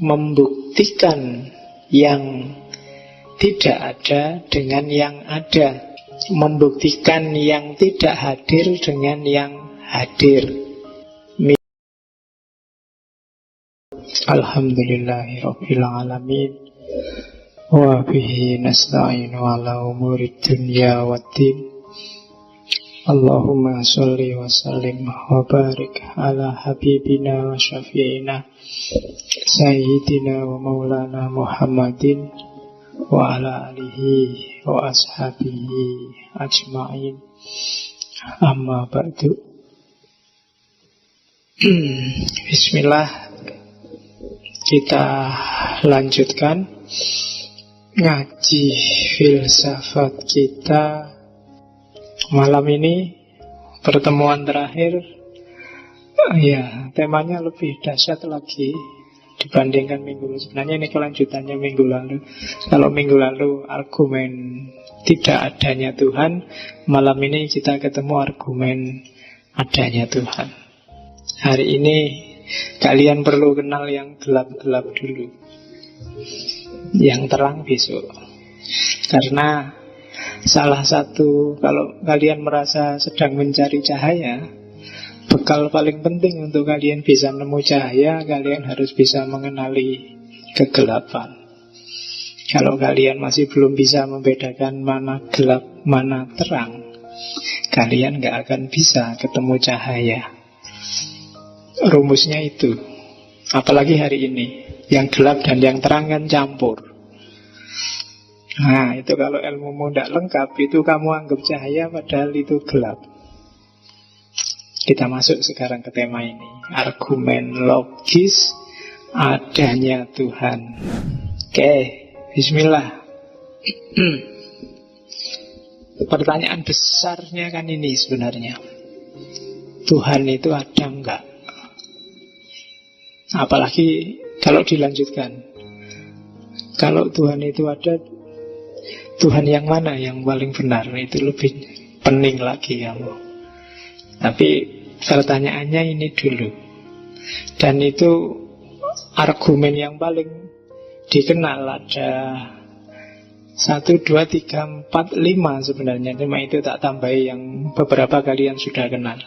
membuktikan yang tidak ada dengan yang ada, membuktikan yang tidak hadir dengan yang hadir. Alhamdulillahirabbil alamin wa bihi nasta'inu ala umurid dunya waddin. Allahumma sholli wa sallim wa barik ala habibina wa syafi'ina sayyidina wa maulana Muhammadin wa ala alihi wa ashabihi ajma'in. Amma ba'du. Bismillah. Kita lanjutkan ngaji filsafat kita malam ini. Pertemuan terakhir, ya, temanya lebih dahsyat lagi dibandingkan minggu lalu. Sebenarnya ini kelanjutannya minggu lalu. Kalau minggu lalu argumen tidak adanya Tuhan, malam ini kita ketemu argumen adanya Tuhan. Hari ini kalian perlu kenal yang gelap-gelap dulu, yang terang besok. Karena salah satu, kalau kalian merasa sedang mencari cahaya, bekal paling penting untuk kalian bisa nemu cahaya, kalian harus bisa mengenali kegelapan. Kalau kalian masih belum bisa membedakan mana gelap, mana terang, kalian gak akan bisa ketemu cahaya. Rumusnya itu. Apalagi hari ini, yang gelap dan yang terang kan campur. Nah, itu kalau ilmumu tidak lengkap, itu kamu anggap cahaya padahal itu gelap. Kita masuk sekarang ke tema ini. Argumen logis adanya Tuhan. Oke, bismillah. Pertanyaan besarnya kan ini sebenarnya. Tuhan itu ada enggak? Apalagi kalau dilanjutkan, kalau Tuhan itu ada, Tuhan yang mana yang paling benar? Itu lebih pening lagi kamu. Tapi pertanyaannya ini dulu. Dan itu argumen yang paling dikenal. Ada 1, 2, 3, 4, 5 sebenarnya. Cuma itu tak tambahi yang beberapa kalian sudah kenal.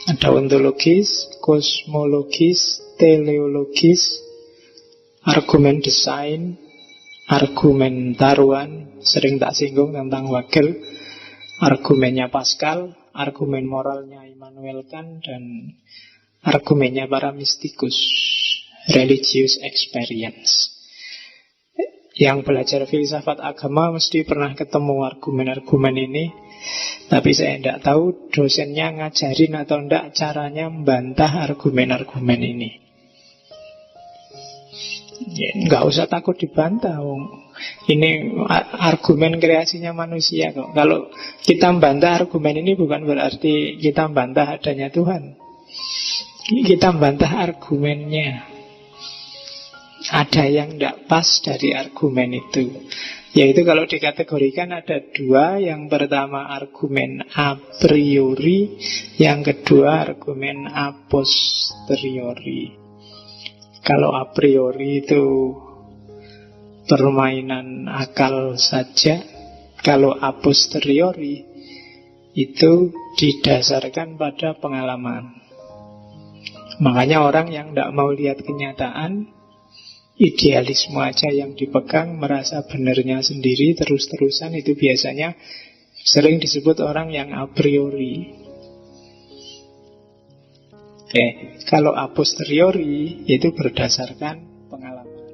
Ada ontologis, kosmologis, teleologis, argumen desain, argumen taruhan, sering tak singgung tentang Hegel, argumennya Pascal, argumen moralnya Immanuel Kant, dan argumennya para mistikus, religious experience. Yang belajar filsafat agama mesti pernah ketemu argumen-argumen ini. Tapi saya tidak tahu dosennya ngajarin atau tidak caranya membantah argumen-argumen ini. Ya, nggak usah takut dibantah. Ini argumen kreasinya manusia kok. Kalau kita membantah argumen ini bukan berarti kita membantah adanya Tuhan. Kita membantah argumennya. Ada yang tidak pas dari argumen itu. Yaitu kalau dikategorikan ada 2. Yang pertama argumen a priori, yang kedua argumen a posteriori. Kalau a priori itu permainan akal saja, kalau a posteriori itu didasarkan pada pengalaman. Makanya orang yang tidak mau lihat kenyataan, idealisme aja yang dipegang, merasa benernya sendiri terus-terusan, itu biasanya sering disebut orang yang a priori. Oke, kalau a posteriori itu berdasarkan pengalaman.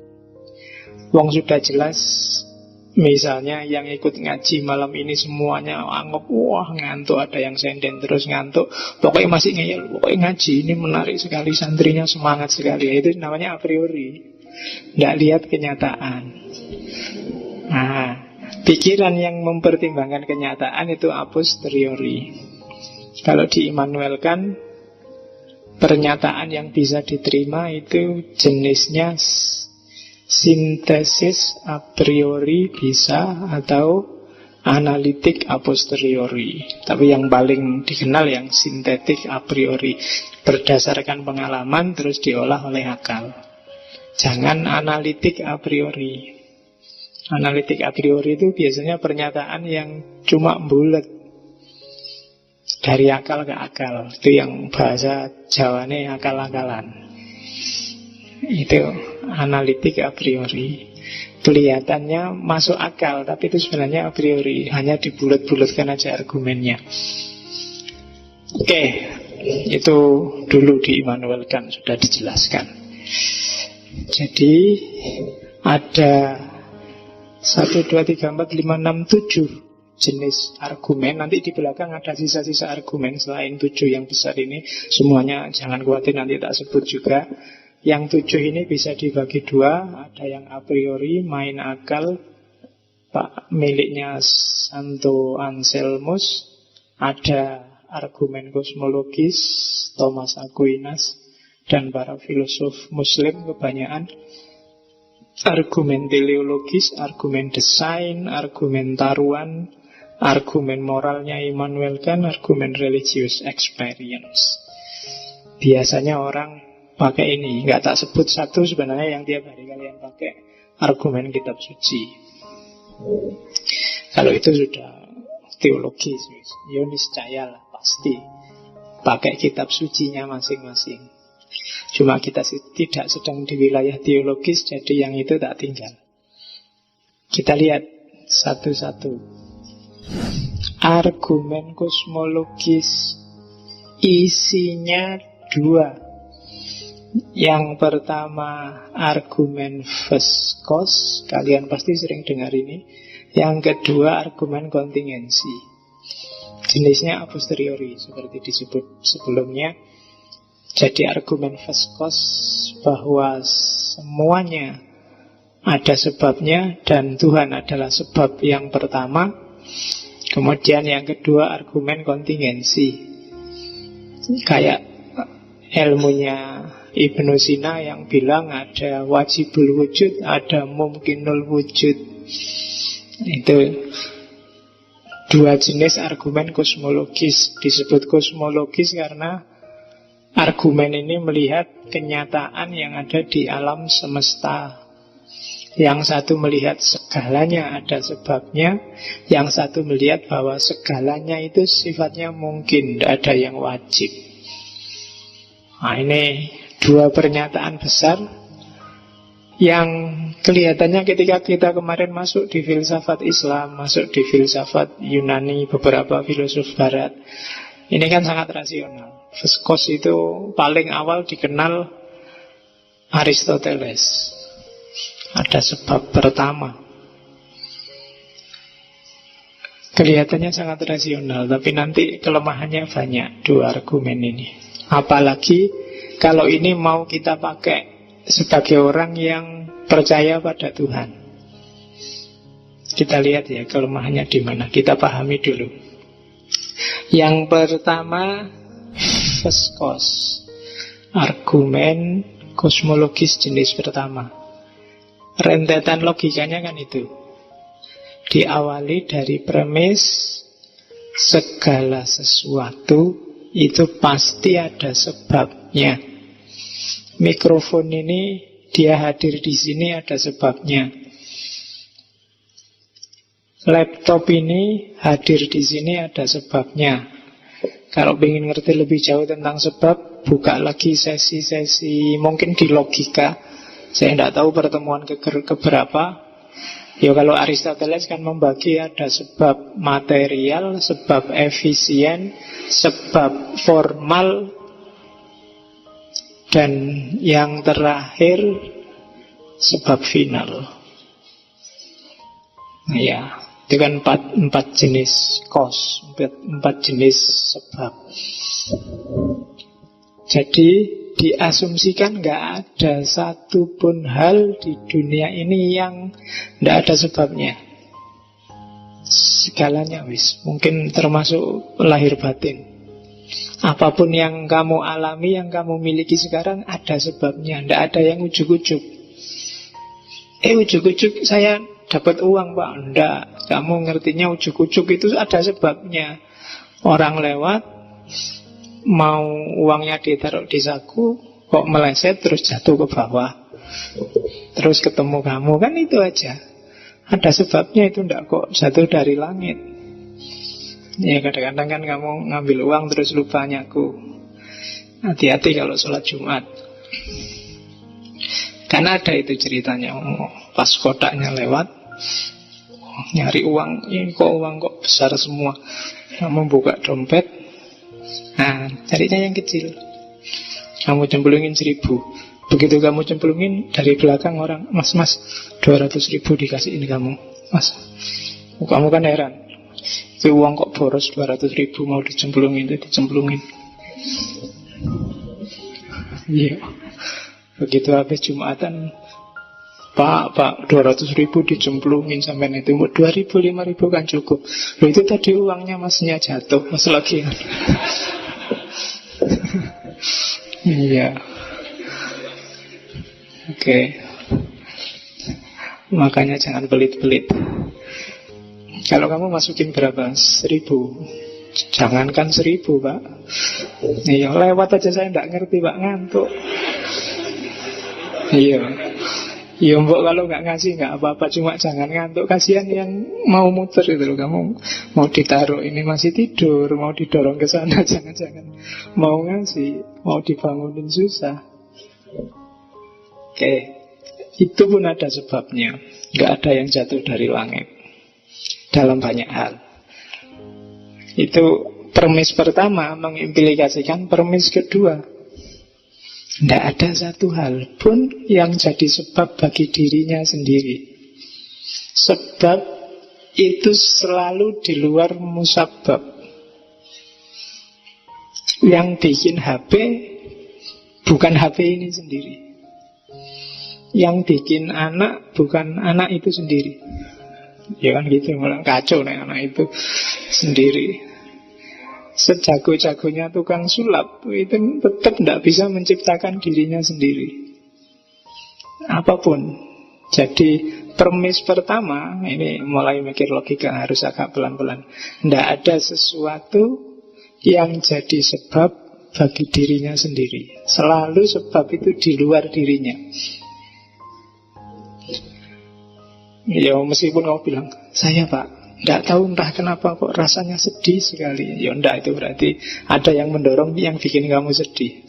Wong sudah jelas, misalnya yang ikut ngaji malam ini semuanya anggap wah ngantuk, ada yang senden terus ngantuk, pokoknya masih ngeyel, pokoknya ngaji ini menarik sekali, santrinya semangat sekali. Itu namanya a priori. Tidak lihat kenyataan. Nah, pikiran yang mempertimbangkan kenyataan itu a posteriori. Kalau di Immanuel Kant, pernyataan yang bisa diterima itu jenisnya sintesis a priori bisa, atau analitik a posteriori. Tapi yang paling dikenal yang sintetik a priori, berdasarkan pengalaman terus diolah oleh akal. Jangan analitik a priori. Analitik a priori itu biasanya pernyataan yang cuma bulat, dari akal ke akal. Itu yang bahasa Jawane akal-akalan. Itu analitik a priori. Kelihatannya masuk akal, tapi itu sebenarnya a priori. Hanya dibulat-bulatkan aja argumennya. Oke, itu dulu di Immanuel Kant sudah dijelaskan. Jadi ada 1, 2, 3, 4, 5, 6, 7 jenis argumen. Nanti di belakang ada sisa-sisa argumen selain 7 yang besar ini. Semuanya jangan khawatir, nanti tak sebut juga. Yang 7 ini bisa dibagi 2. Ada yang a priori, main akal, Pak miliknya Santo Anselmus. Ada argumen kosmologis, Thomas Aquinas dan para filosof Muslim kebanyakan. Argumen teleologis, argumen desain, argumen taruhan, argumen moralnya Immanuel Kant, argumen religious experience. Biasanya orang pakai ini, nggak tak sebut satu sebenarnya yang tiap hari kalian pakai, argumen kitab suci. Kalau itu sudah teologis, ya niscaya lah, pasti pakai kitab sucinya masing-masing. Cuma kita tidak sedang di wilayah teologis, jadi yang itu tak tinggal. Kita lihat satu-satu. Argumen kosmologis isinya 2. Yang pertama argumen Veskos, kalian pasti sering dengar ini. Yang kedua argumen kontingensi. Jenisnya a posteriori, seperti disebut sebelumnya. Jadi argumen Veskos bahwa semuanya ada sebabnya dan Tuhan adalah sebab yang pertama. Kemudian yang kedua argumen kontingensi, kayak ilmunya Ibnu Sina yang bilang ada wajibul wujud, ada mungkinul wujud. Itu 2 jenis argumen kosmologis. Disebut kosmologis karena argumen ini melihat kenyataan yang ada di alam semesta. Yang satu melihat segalanya ada sebabnya, yang satu melihat bahwa segalanya itu sifatnya mungkin, tidak ada yang wajib. Nah, ini 2 pernyataan besar yang kelihatannya ketika kita kemarin masuk di filsafat Islam, masuk di filsafat Yunani, beberapa filosof Barat, ini kan sangat rasional. Veskos itu paling awal dikenal Aristoteles. Ada sebab pertama. Kelihatannya sangat rasional, tapi nanti kelemahannya banyak 2 argumen ini. Apalagi kalau ini mau kita pakai sebagai orang yang percaya pada Tuhan. Kita lihat ya kelemahannya di mana. Kita pahami dulu. Yang pertama Veskos, argumen kosmologis jenis pertama. Rentetan logikanya kan itu. Diawali dari premis segala sesuatu itu pasti ada sebabnya. Mikrofon ini dia hadir di sini ada sebabnya. Laptop ini hadir di sini ada sebabnya. Kalau ingin ngerti lebih jauh tentang sebab, buka lagi sesi-sesi mungkin di logika. Saya tidak tahu pertemuan keberapa. Ya kalau Aristoteles kan membagi ada sebab material, sebab efisien, sebab formal, dan yang terakhir sebab final. Ya, itu kan empat jenis cause, empat jenis sebab. Jadi diasumsikan nggak ada satupun hal di dunia ini yang nggak ada sebabnya. Segalanya wis, mungkin termasuk lahir batin. Apapun yang kamu alami, yang kamu miliki sekarang ada sebabnya. Nggak ada yang ujuk-ujuk. Ujuk-ujuk saya dapat uang pak. Nggak, kamu ngertinya ujuk-ujuk itu ada sebabnya. Orang lewat, mau uangnya ditaruh di saku, kok meleset terus jatuh ke bawah. terus ketemu kamu, kan itu aja. Ada sebabnya, itu ndak kok jatuh dari langit. Ya kadang-kadang kan kamu ngambil uang terus lupa nyaku. Hati-hati kalau sholat Jumat. Karena ada itu ceritanya, pas kotaknya lewat, nyari uang, ini kok uang kok besar semua. Kamu buka dompet, nah carinya yang kecil. Kamu cemplungin 1.000. Begitu kamu cemplungin, dari belakang orang, mas 200.000 dikasihin kamu. Mas, kamu kan heran, itu uang kok boros 200.000 mau dicemplungin, itu dicemplungin. Iya. Begitu habis Jumatan, Pak 200.000 dicemplungin sampai itu 2.000, 5.000 kan cukup. Loh itu tadi uangnya masnya jatuh, mas lagi. Iya. Oke. Makanya jangan pelit-pelit. Kalau kamu masukin berapa? 1.000. Jangankan 1.000, Pak. Iya, lewat aja saya tidak ngerti, Pak, ngantuk. Iya. Ya mbok kalau nggak ngasih nggak apa-apa, cuma jangan ngantuk. Kasihan yang mau muter itu loh. Kamu mau ditaruh ini masih tidur, mau didorong ke sana jangan-jangan mau ngasih, mau dibangunin susah. Oke, itu pun ada sebabnya. Nggak ada yang jatuh dari langit dalam banyak hal. Itu premis pertama mengimplikasikan premis kedua. Tidak ada satu hal pun yang jadi sebab bagi dirinya sendiri. Sebab itu selalu di luar musabab. Yang bikin HP bukan HP ini sendiri. Yang bikin anak bukan anak itu sendiri. Ya kan gitu, malah kacau nih anak itu sendiri. Sejago-jagonya tukang sulap itu tetap tidak bisa menciptakan dirinya sendiri. Apapun. Jadi premis pertama, ini mulai mikir logika, harus agak pelan-pelan. Tidak ada sesuatu yang jadi sebab bagi dirinya sendiri. Selalu sebab itu di luar dirinya. Ya meskipun kamu bilang, saya Pak tidak tahu entah kenapa kok rasanya sedih sekali. Ya enggak, itu berarti ada yang mendorong yang bikin kamu sedih.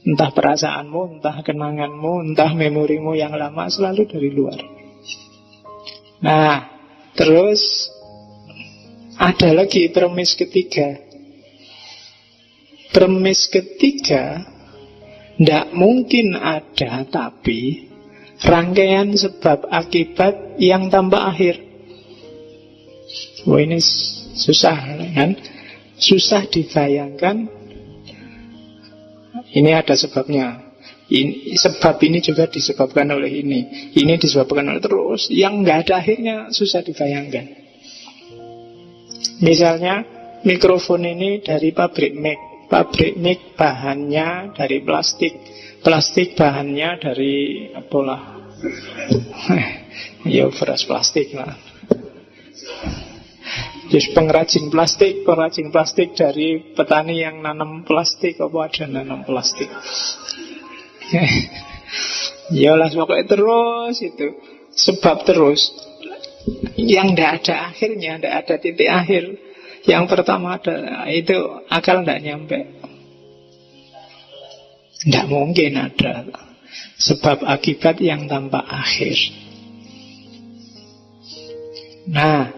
Entah perasaanmu, entah kenanganmu, entah memorimu yang lama, selalu dari luar. Nah, terus ada lagi premis ketiga. Premis ketiga, tidak mungkin ada tapi rangkaian sebab akibat yang tanpa akhir. Wah ini susah kan? Susah dibayangkan. Ini ada sebabnya. Sebab ini juga disebabkan oleh ini. Ini disebabkan oleh terus. Yang nggak ada akhirnya susah dibayangkan. Misalnya mikrofon ini dari pabrik mic. Pabrik mic bahannya dari plastik. Plastik bahannya dari apalah. Ya beras plastik lah. Jadi pengrajin plastik dari petani yang nanam plastik, apa ada nanam plastik. Ya lah pokoknya terus itu. Sebab terus yang tidak ada akhirnya, tidak ada titik akhir. Yang pertama ada itu akal tidak nyampe. Tidak mungkin ada sebab akibat yang tanpa akhir. Nah,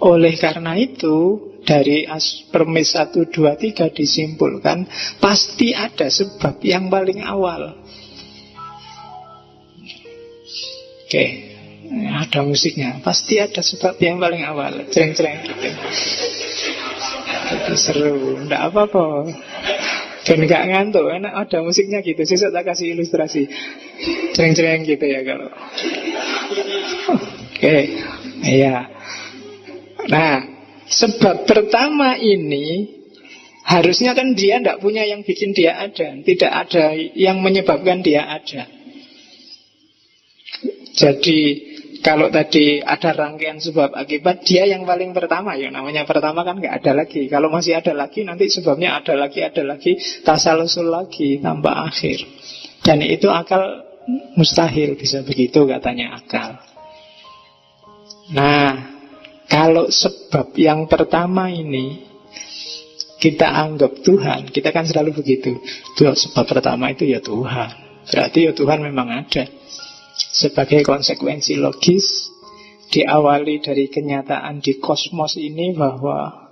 oleh karena itu dari premis 1, 2, 3 disimpulkan pasti ada sebab yang paling awal. Oke, ada musiknya. Pasti ada sebab yang paling awal. Cereng-cereng gitu. Itu seru, enggak apa-apa. Dan gak ngantuk, enak ada musiknya gitu. Sesuk tak kasih ilustrasi. Cereng-cereng gitu ya kalau. Oke, iya. Nah, sebab pertama ini harusnya kan dia tidak punya yang bikin dia ada. Tidak ada yang menyebabkan dia ada. Jadi kalau tadi ada rangkaian sebab akibat, dia yang paling pertama. Ya namanya pertama kan nggak ada lagi. Kalau masih ada lagi, nanti sebabnya ada lagi, tasalusul lagi, tambah akhir. Dan itu akal Mustahil bisa begitu katanya akal. Nah, kalau sebab yang pertama ini kita anggap Tuhan, kita kan selalu begitu. Tuh, sebab pertama itu ya Tuhan. Berarti ya Tuhan memang ada. Sebagai konsekuensi logis, diawali dari kenyataan di kosmos ini bahwa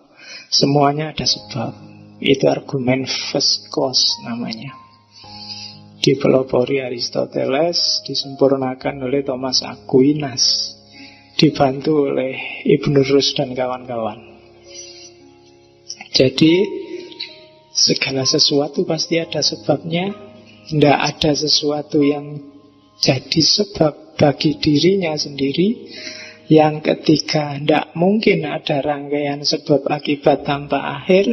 semuanya ada sebab. Itu argumen first cause namanya. Dipelopori Aristoteles, disempurnakan oleh Thomas Aquinas, dibantu oleh Ibn Rus dan kawan-kawan. Jadi segala sesuatu pasti ada sebabnya. Tidak ada sesuatu yang jadi sebab bagi dirinya sendiri. Yang ketiga, tidak mungkin ada rangkaian sebab akibat tanpa akhir.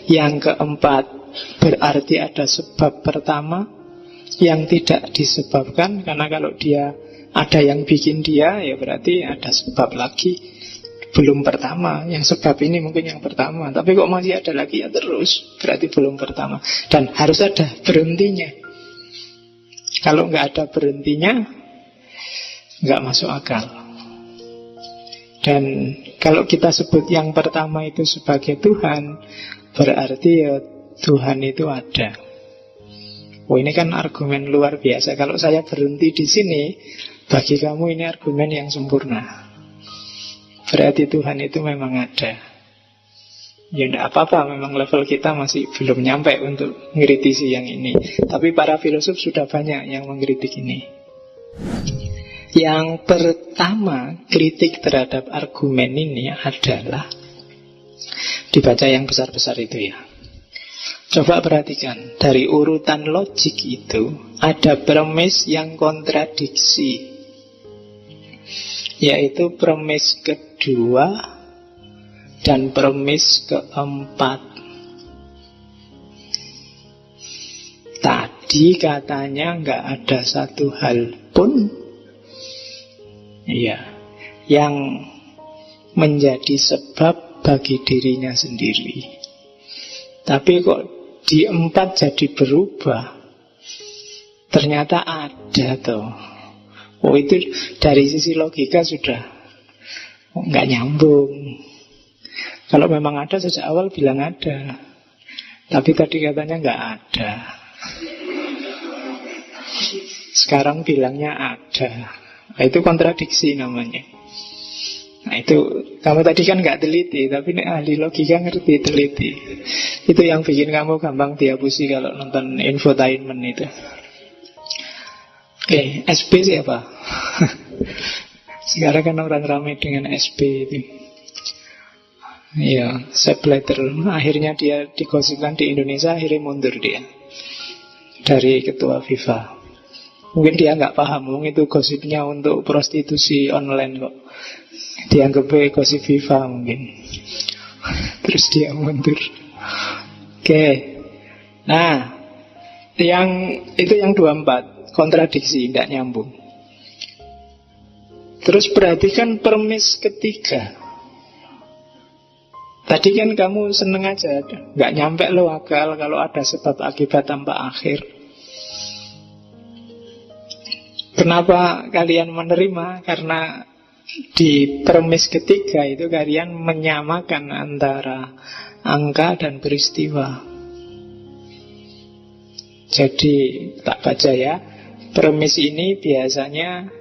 Yang keempat, berarti ada sebab pertama yang tidak disebabkan. Karena kalau dia ada yang bikin dia, ya berarti ada sebab lagi. Belum pertama, yang sebab ini mungkin yang pertama. Tapi kok masih ada lagi, ya terus, berarti belum pertama. Dan harus ada berhentinya. Kalau nggak ada berhentinya, nggak masuk akal. Dan kalau kita sebut yang pertama itu sebagai Tuhan, berarti ya Tuhan itu ada. Oh, ini kan argumen luar biasa. Kalau saya berhenti di sini, bagi kamu ini argumen yang sempurna. Berarti Tuhan itu memang ada. Ya tidak apa-apa, memang level kita masih belum nyampe untuk mengkritisi yang ini. Tapi para filosof sudah banyak yang mengkritik ini. Yang pertama, kritik terhadap argumen ini adalah, dibaca yang besar-besar itu ya. Coba perhatikan, dari urutan logik itu ada premis yang kontradiksi, yaitu premis kedua dan premis keempat. Tadi katanya nggak ada satu hal pun yang menjadi sebab bagi dirinya sendiri. Tapi kok di 4 jadi berubah? Ternyata ada tuh. Oh, itu dari sisi logika sudah nggak nyambung. Kalau memang ada sejak awal bilang ada. Tapi tadi katanya nggak ada. Sekarang bilangnya ada. Nah, itu kontradiksi namanya. Nah, itu kamu tadi kan nggak teliti, tapi ahli logika ngerti, teliti. Itu yang bikin kamu gampang dihapusi kalau nonton infotainment itu. Oke, SB siapa? Sekarang kan orang ramai dengan SB itu. Ya, Sepp Blatter. Akhirnya dia digosipkan di Indonesia, akhirnya mundur dia dari ketua FIFA. Mungkin dia nggak paham, itu gosipnya untuk prostitusi online kok. Dianggap gosip FIFA mungkin. Terus dia mundur. Oke. Nah, itu yang 24, kontradiksi, tidak nyambung. Terus perhatikan premis ketiga. Tadi kan kamu seneng aja, nggak nyampe lo akal kalau ada sebab akibat tanpa akhir. Kenapa kalian menerima? Karena di premis ketiga itu kalian menyamakan antara angka dan peristiwa. Jadi tak baca ya, premis ini biasanya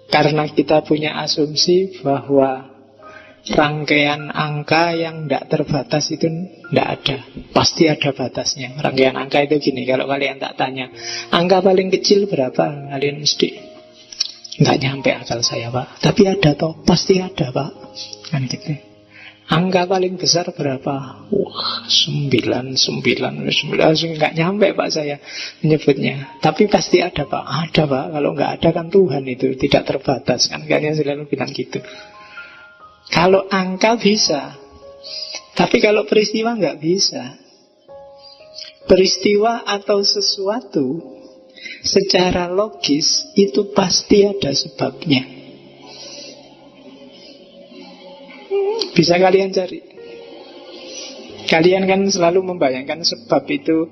karena kita punya asumsi bahwa rangkaian angka yang tidak terbatas itu tidak ada. Pasti ada batasnya. Rangkaian angka itu gini, kalau kalian tak tanya angka paling kecil berapa, kalian mesti nggak nyampe akal saya pak. Tapi ada toh, pasti ada pak. Kan gitu. Angka paling besar berapa? Wah, 99. Nggak nyampe pak saya menyebutnya. Tapi pasti ada pak. Ada pak. Kalau nggak ada kan Tuhan itu tidak terbatas. Kan kalian selalu bilang gitu. Kalau angka bisa, tapi kalau peristiwa nggak bisa. Peristiwa atau sesuatu secara logis itu pasti ada sebabnya. Bisa kalian cari. Kalian kan selalu membayangkan sebab itu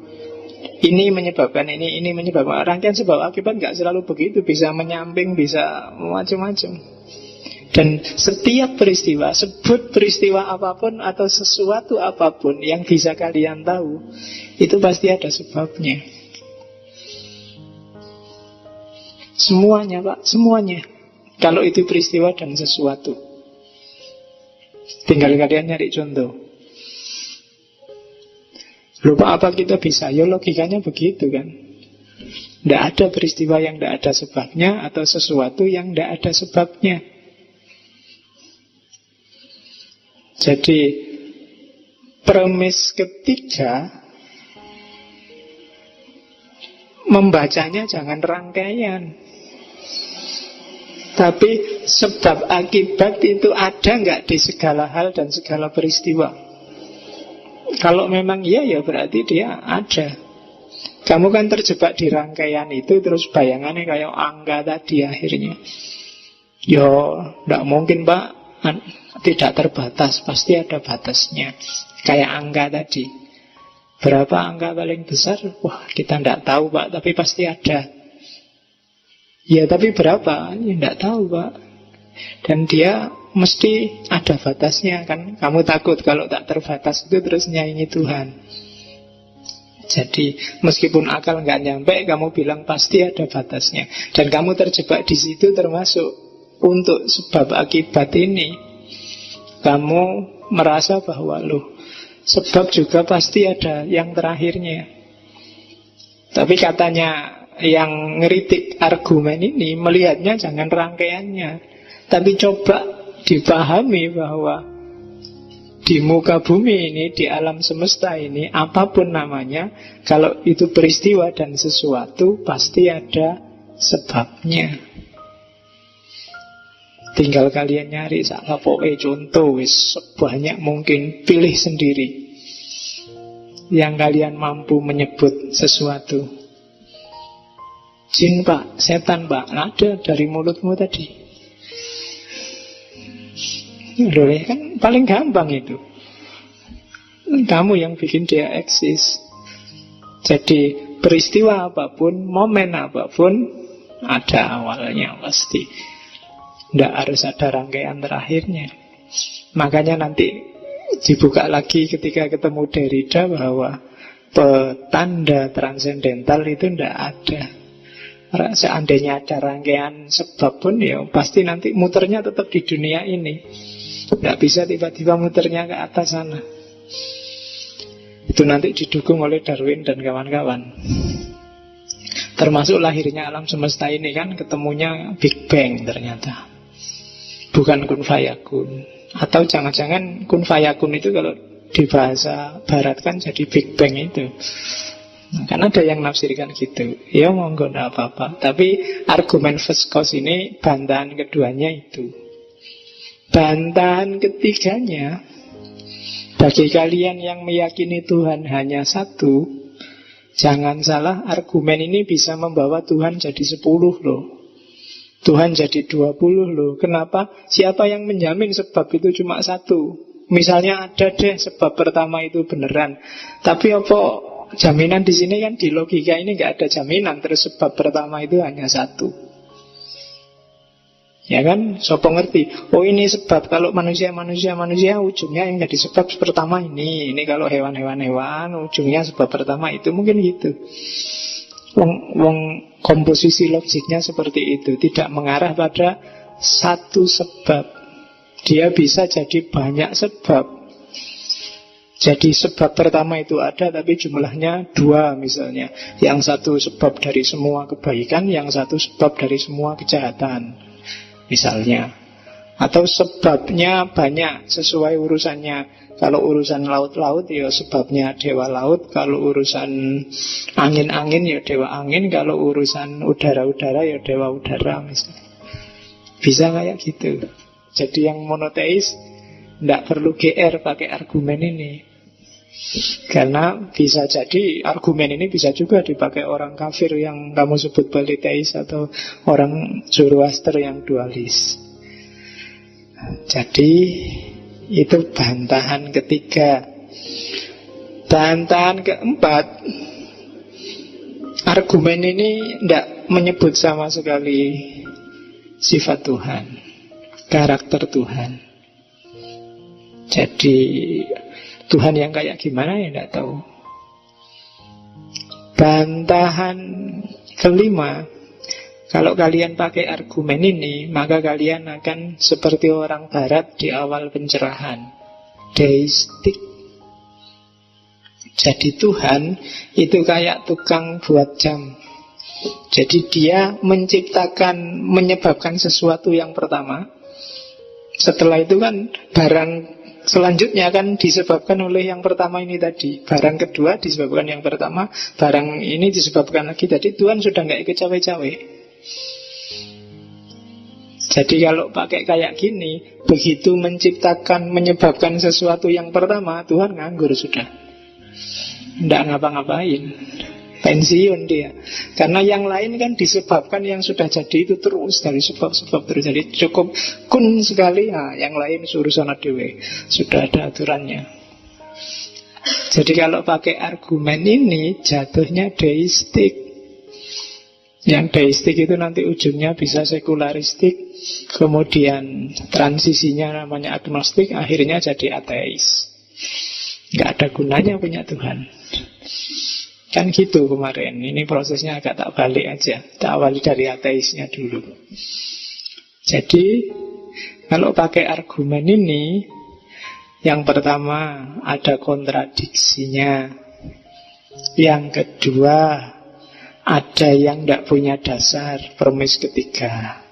Ini menyebabkan ini menyebabkan. Rangkaian sebab akibat nggak selalu begitu, bisa menyamping, bisa macam-macam. Dan setiap peristiwa, sebut peristiwa apapun atau sesuatu apapun yang bisa kalian tahu, itu pasti ada sebabnya. Semuanya Pak, semuanya. Kalau itu peristiwa dan sesuatu, tinggal kalian nyari contoh. Lupa apa kita bisa? Ya logikanya begitu kan. Tidak ada peristiwa yang tidak ada sebabnya, atau sesuatu yang tidak ada sebabnya. Jadi premis ketiga, membacanya jangan rangkaian, tapi sebab akibat itu ada nggak di segala hal dan segala peristiwa. Kalau memang iya, ya berarti dia ada. Kamu kan terjebak di rangkaian itu, terus bayangannya kayak angka tadi akhirnya. Ya, tidak mungkin Pak, tidak terbatas, pasti ada batasnya. Kayak angka tadi. Berapa angka paling besar? Wah, kita tidak tahu Pak, tapi pasti ada. Ya, tapi berapa? Ya, tidak tahu Pak. Dan dia mesti ada batasnya kan. Kamu takut kalau tak terbatas itu terus nyaingi Tuhan. Jadi meskipun akal nggak nyampe, kamu bilang pasti ada batasnya. Dan kamu terjebak di situ, termasuk untuk sebab akibat ini. Kamu merasa bahwa loh, sebab juga pasti ada yang terakhirnya. Tapi katanya yang ngeritik argumen ini melihatnya jangan rangkaiannya, tapi coba dipahami bahwa di muka bumi ini, di alam semesta ini, apapun namanya, kalau itu peristiwa dan sesuatu, pasti ada sebabnya. Tinggal kalian nyari sakapoke contoh wis sebanyak mungkin, pilih sendiri yang kalian mampu menyebut sesuatu. Jin Pak, setan Pak, ada dari mulutmu tadi. Loh, ya kan paling gampang itu. Kamu yang bikin dia eksis. Jadi peristiwa apapun, momen apapun, ada awalnya pasti. Tidak harus ada rangkaian terakhirnya. Makanya nanti dibuka lagi ketika ketemu Derrida bahwa petanda transendental itu tidak ada. Seandainya ada rangkaian sebab pun, ya pasti nanti muternya tetap di dunia ini. Tidak bisa tiba-tiba muternya ke atas sana. Itu nanti didukung oleh Darwin dan kawan-kawan. Termasuk lahirnya alam semesta ini kan ketemunya Big Bang ternyata, bukan kun fayakun. Atau jangan-jangan kun fayakun itu kalau di bahasa barat kan jadi Big Bang itu. Kan ada yang nafsirkan gitu. Ya monggo, tidak apa-apa. Tapi argumen first cause ini, bantahan keduanya itu. Bantahan ketiganya, bagi kalian yang meyakini Tuhan hanya satu, jangan salah, argumen ini bisa membawa Tuhan jadi 10 loh. Tuhan jadi 20 loh. Kenapa? Siapa yang menjamin sebab itu cuma satu? Misalnya ada deh sebab pertama itu beneran, tapi apa jaminan di sini kan, di logika ini nggak ada jaminan. Terus sebab pertama itu hanya satu. Ya kan, sopo ngerti. Oh ini sebab, kalau manusia ujungnya yang jadi sebab pertama ini. Ini kalau hewan ujungnya sebab pertama itu, mungkin gitu. Wong komposisi logiknya seperti itu, tidak mengarah pada satu sebab. Dia bisa jadi banyak sebab. Jadi sebab pertama itu ada, tapi jumlahnya 2 misalnya. Yang satu sebab dari semua kebaikan, yang satu sebab dari semua kejahatan misalnya. Atau sebabnya banyak sesuai urusannya. Kalau urusan laut-laut ya sebabnya dewa laut. Kalau urusan angin-angin ya dewa angin. Kalau urusan udara-udara ya dewa udara misalnya. Bisa kayak gitu. Jadi yang monoteis tidak perlu GR pakai argumen ini. Karena bisa jadi argumen ini bisa juga dipakai orang kafir yang kamu sebut politeis, atau orang Zoroaster yang dualis. Jadi itu bantahan ketiga. Bantahan keempat, argumen ini tidak menyebut sama sekali sifat Tuhan, karakter Tuhan. Jadi Tuhan yang kayak gimana ya tidak tahu. Bantahan kelima, kalau kalian pakai argumen ini, maka kalian akan seperti orang barat di awal pencerahan, deistik. Jadi Tuhan itu kayak tukang buat jam. Jadi dia menciptakan, menyebabkan sesuatu yang pertama. Setelah itu kan barang selanjutnya kan disebabkan oleh yang pertama ini tadi. Barang kedua disebabkan yang pertama, barang ini disebabkan lagi. Jadi Tuhan sudah nggak ikut cawe-cawe. Jadi kalau pakai kayak gini, begitu menciptakan, menyebabkan sesuatu yang pertama, Tuhan nganggur sudah, nggak ngapa-ngapain, pensiun dia. Karena yang lain kan disebabkan yang sudah jadi itu terus, dari sebab-sebab terus. Jadi cukup kun sekali, nah, yang lain suruh sana dewe, sudah ada aturannya. Jadi kalau pakai argumen ini jatuhnya deistik. Yang deistik itu nanti ujungnya bisa sekularistik, kemudian transisinya namanya agnostik, akhirnya jadi ateis. Nggak ada gunanya punya Tuhan. Kan gitu kemarin. Ini prosesnya agak tak balik aja. Tak awali dari ateisnya dulu. Jadi kalau pakai argumen ini, yang pertama ada kontradiksinya. Yang kedua ada yang tidak punya dasar, premis ketiga.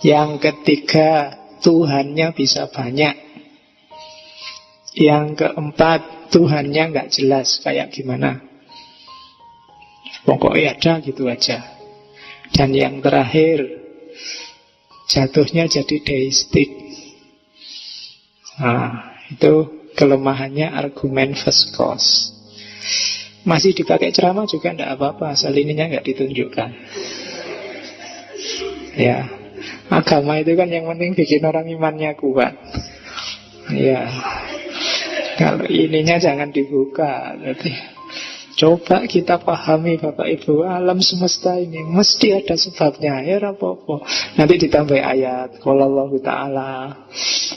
Yang ketiga Tuhannya bisa banyak. Yang keempat Tuhannya nggak jelas kayak gimana, pokoknya ada gitu aja. Dan yang terakhir jatuhnya jadi deistik. Nah, itu kelemahannya argumen first cause. Masih dipakai ceramah juga tidak apa-apa, asal ininya nggak ditunjukkan. Ya, agama itu kan yang penting bikin orang imannya kuat. Ya, kalau ininya jangan dibuka. Jadi coba kita pahami Bapak Ibu, alam semesta ini mesti ada sebabnya. Ya rapopo. Nanti ditambah ayat qala Allah Ta'ala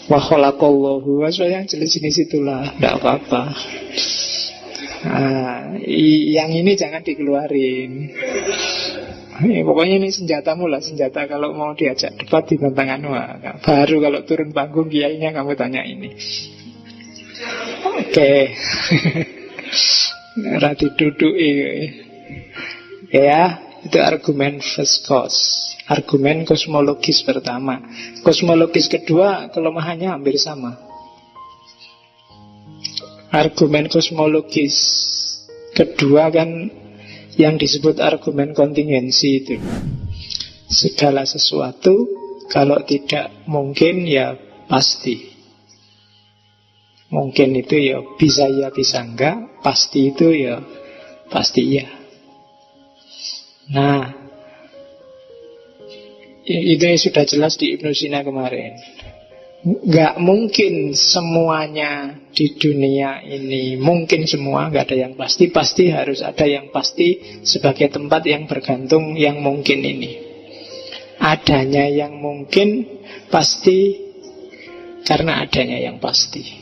wa khalaqallahu. Yang jelas-jelas itulah, tidak apa-apa. Nah, yang ini jangan dikeluarin. Pokoknya ini senjatamu lah, senjata kalau mau diajak debat dibantang baru kalau turun panggung kiainya kamu tanya ini. Oke. Rati duduk ya, itu argumen first cause. Argumen kosmologis pertama. Kosmologis kedua kelemahannya hampir sama. Argumen kosmologis kedua kan yang disebut argumen kontingensi itu. Segala sesuatu kalau tidak mungkin ya pasti. Mungkin itu ya bisa enggak, pasti itu ya pasti iya. Nah, itu sudah jelas di Ibnu Sina kemarin. Nggak mungkin semuanya di dunia ini mungkin semua, nggak ada yang pasti. Pasti harus ada yang pasti sebagai tempat yang bergantung yang mungkin ini. Adanya yang mungkin pasti karena adanya yang pasti.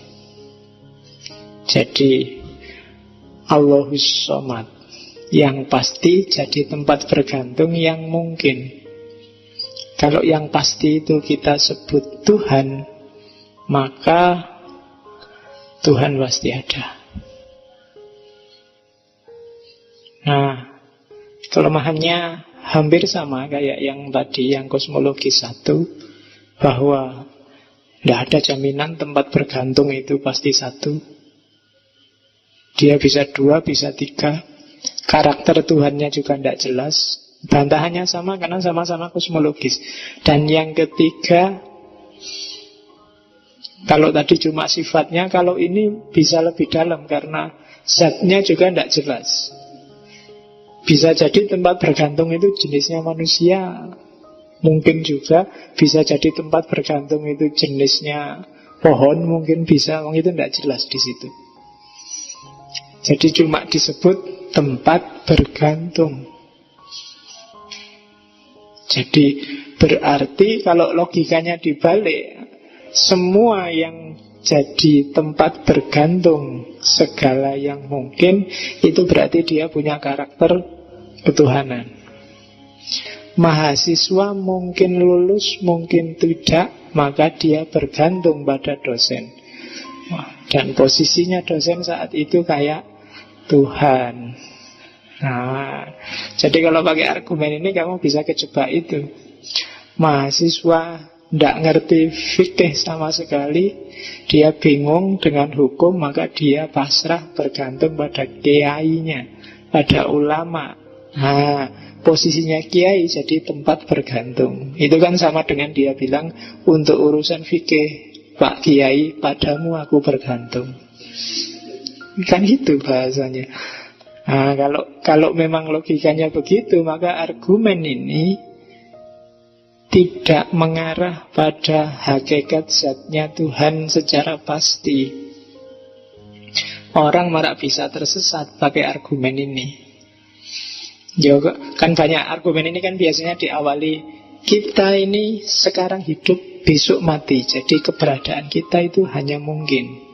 Jadi Allahus Somad, yang pasti jadi tempat bergantung yang mungkin. Kalau yang pasti itu kita sebut Tuhan, maka Tuhan pasti ada. Nah, kelemahannya hampir sama kayak yang tadi, yang kosmologi satu, bahwa tidak ada jaminan tempat bergantung itu pasti satu. Dia bisa dua, bisa tiga. Karakter Tuhannya juga tidak jelas. Bantahannya sama karena sama-sama kosmologis. Dan yang ketiga, kalau tadi cuma sifatnya, kalau ini bisa lebih dalam karena zatnya juga tidak jelas. Bisa jadi tempat bergantung itu jenisnya manusia, mungkin juga bisa jadi tempat bergantung itu jenisnya pohon, mungkin bisa, itu tidak jelas di situ. Jadi cuma disebut tempat bergantung. Jadi berarti kalau logikanya dibalik, semua yang jadi tempat bergantung segala yang mungkin, itu berarti dia punya karakter ketuhanan. Mahasiswa mungkin lulus, mungkin tidak, maka dia bergantung pada dosen. Dan posisinya dosen saat itu kayak Tuhan. Nah, jadi kalau pakai argumen ini kamu bisa kejebak itu. Mahasiswa tidak ngerti fikih sama sekali, dia bingung dengan hukum, maka dia pasrah bergantung pada kiainya, pada ulama. Nah, posisinya kiai jadi tempat bergantung. Itu kan sama dengan dia bilang, untuk urusan fikih Pak Kiai, padamu aku bergantung. Kan gitu bahasanya. Nah, kalau memang logikanya begitu, maka argumen ini tidak mengarah pada hakikat zatnya Tuhan secara pasti. Orang malah bisa tersesat pakai argumen ini. Ya, kan banyak argumen ini kan biasanya diawali, kita ini sekarang hidup, besok mati. Jadi keberadaan kita itu hanya mungkin.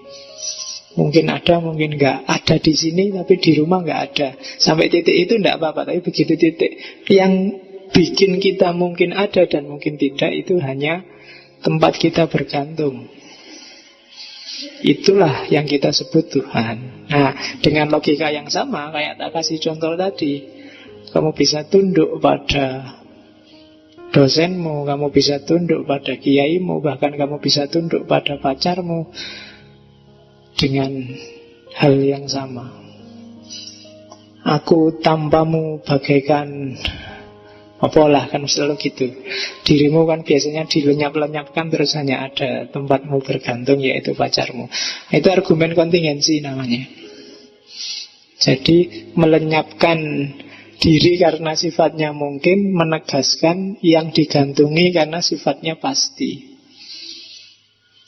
Mungkin ada, mungkin enggak. Ada di sini, tapi di rumah enggak ada. Sampai titik itu enggak apa-apa. Tapi begitu titik yang bikin kita mungkin ada dan mungkin tidak, itu hanya tempat kita bergantung. Itulah yang kita sebut Tuhan. Nah, dengan logika yang sama, kayak tak kasih contoh tadi, kamu bisa tunduk pada dosenmu, kamu bisa tunduk pada kiaimu, bahkan kamu bisa tunduk pada pacarmu dengan hal yang sama. Aku tanpamu bagaikan apalah, kan selalu gitu. Dirimu kan biasanya dilenyap-lenyapkan, terus hanya ada tempatmu bergantung, yaitu pacarmu. Itu argumen kontingensi namanya. Jadi melenyapkan diri karena sifatnya mungkin, menegaskan yang digantungi karena sifatnya pasti.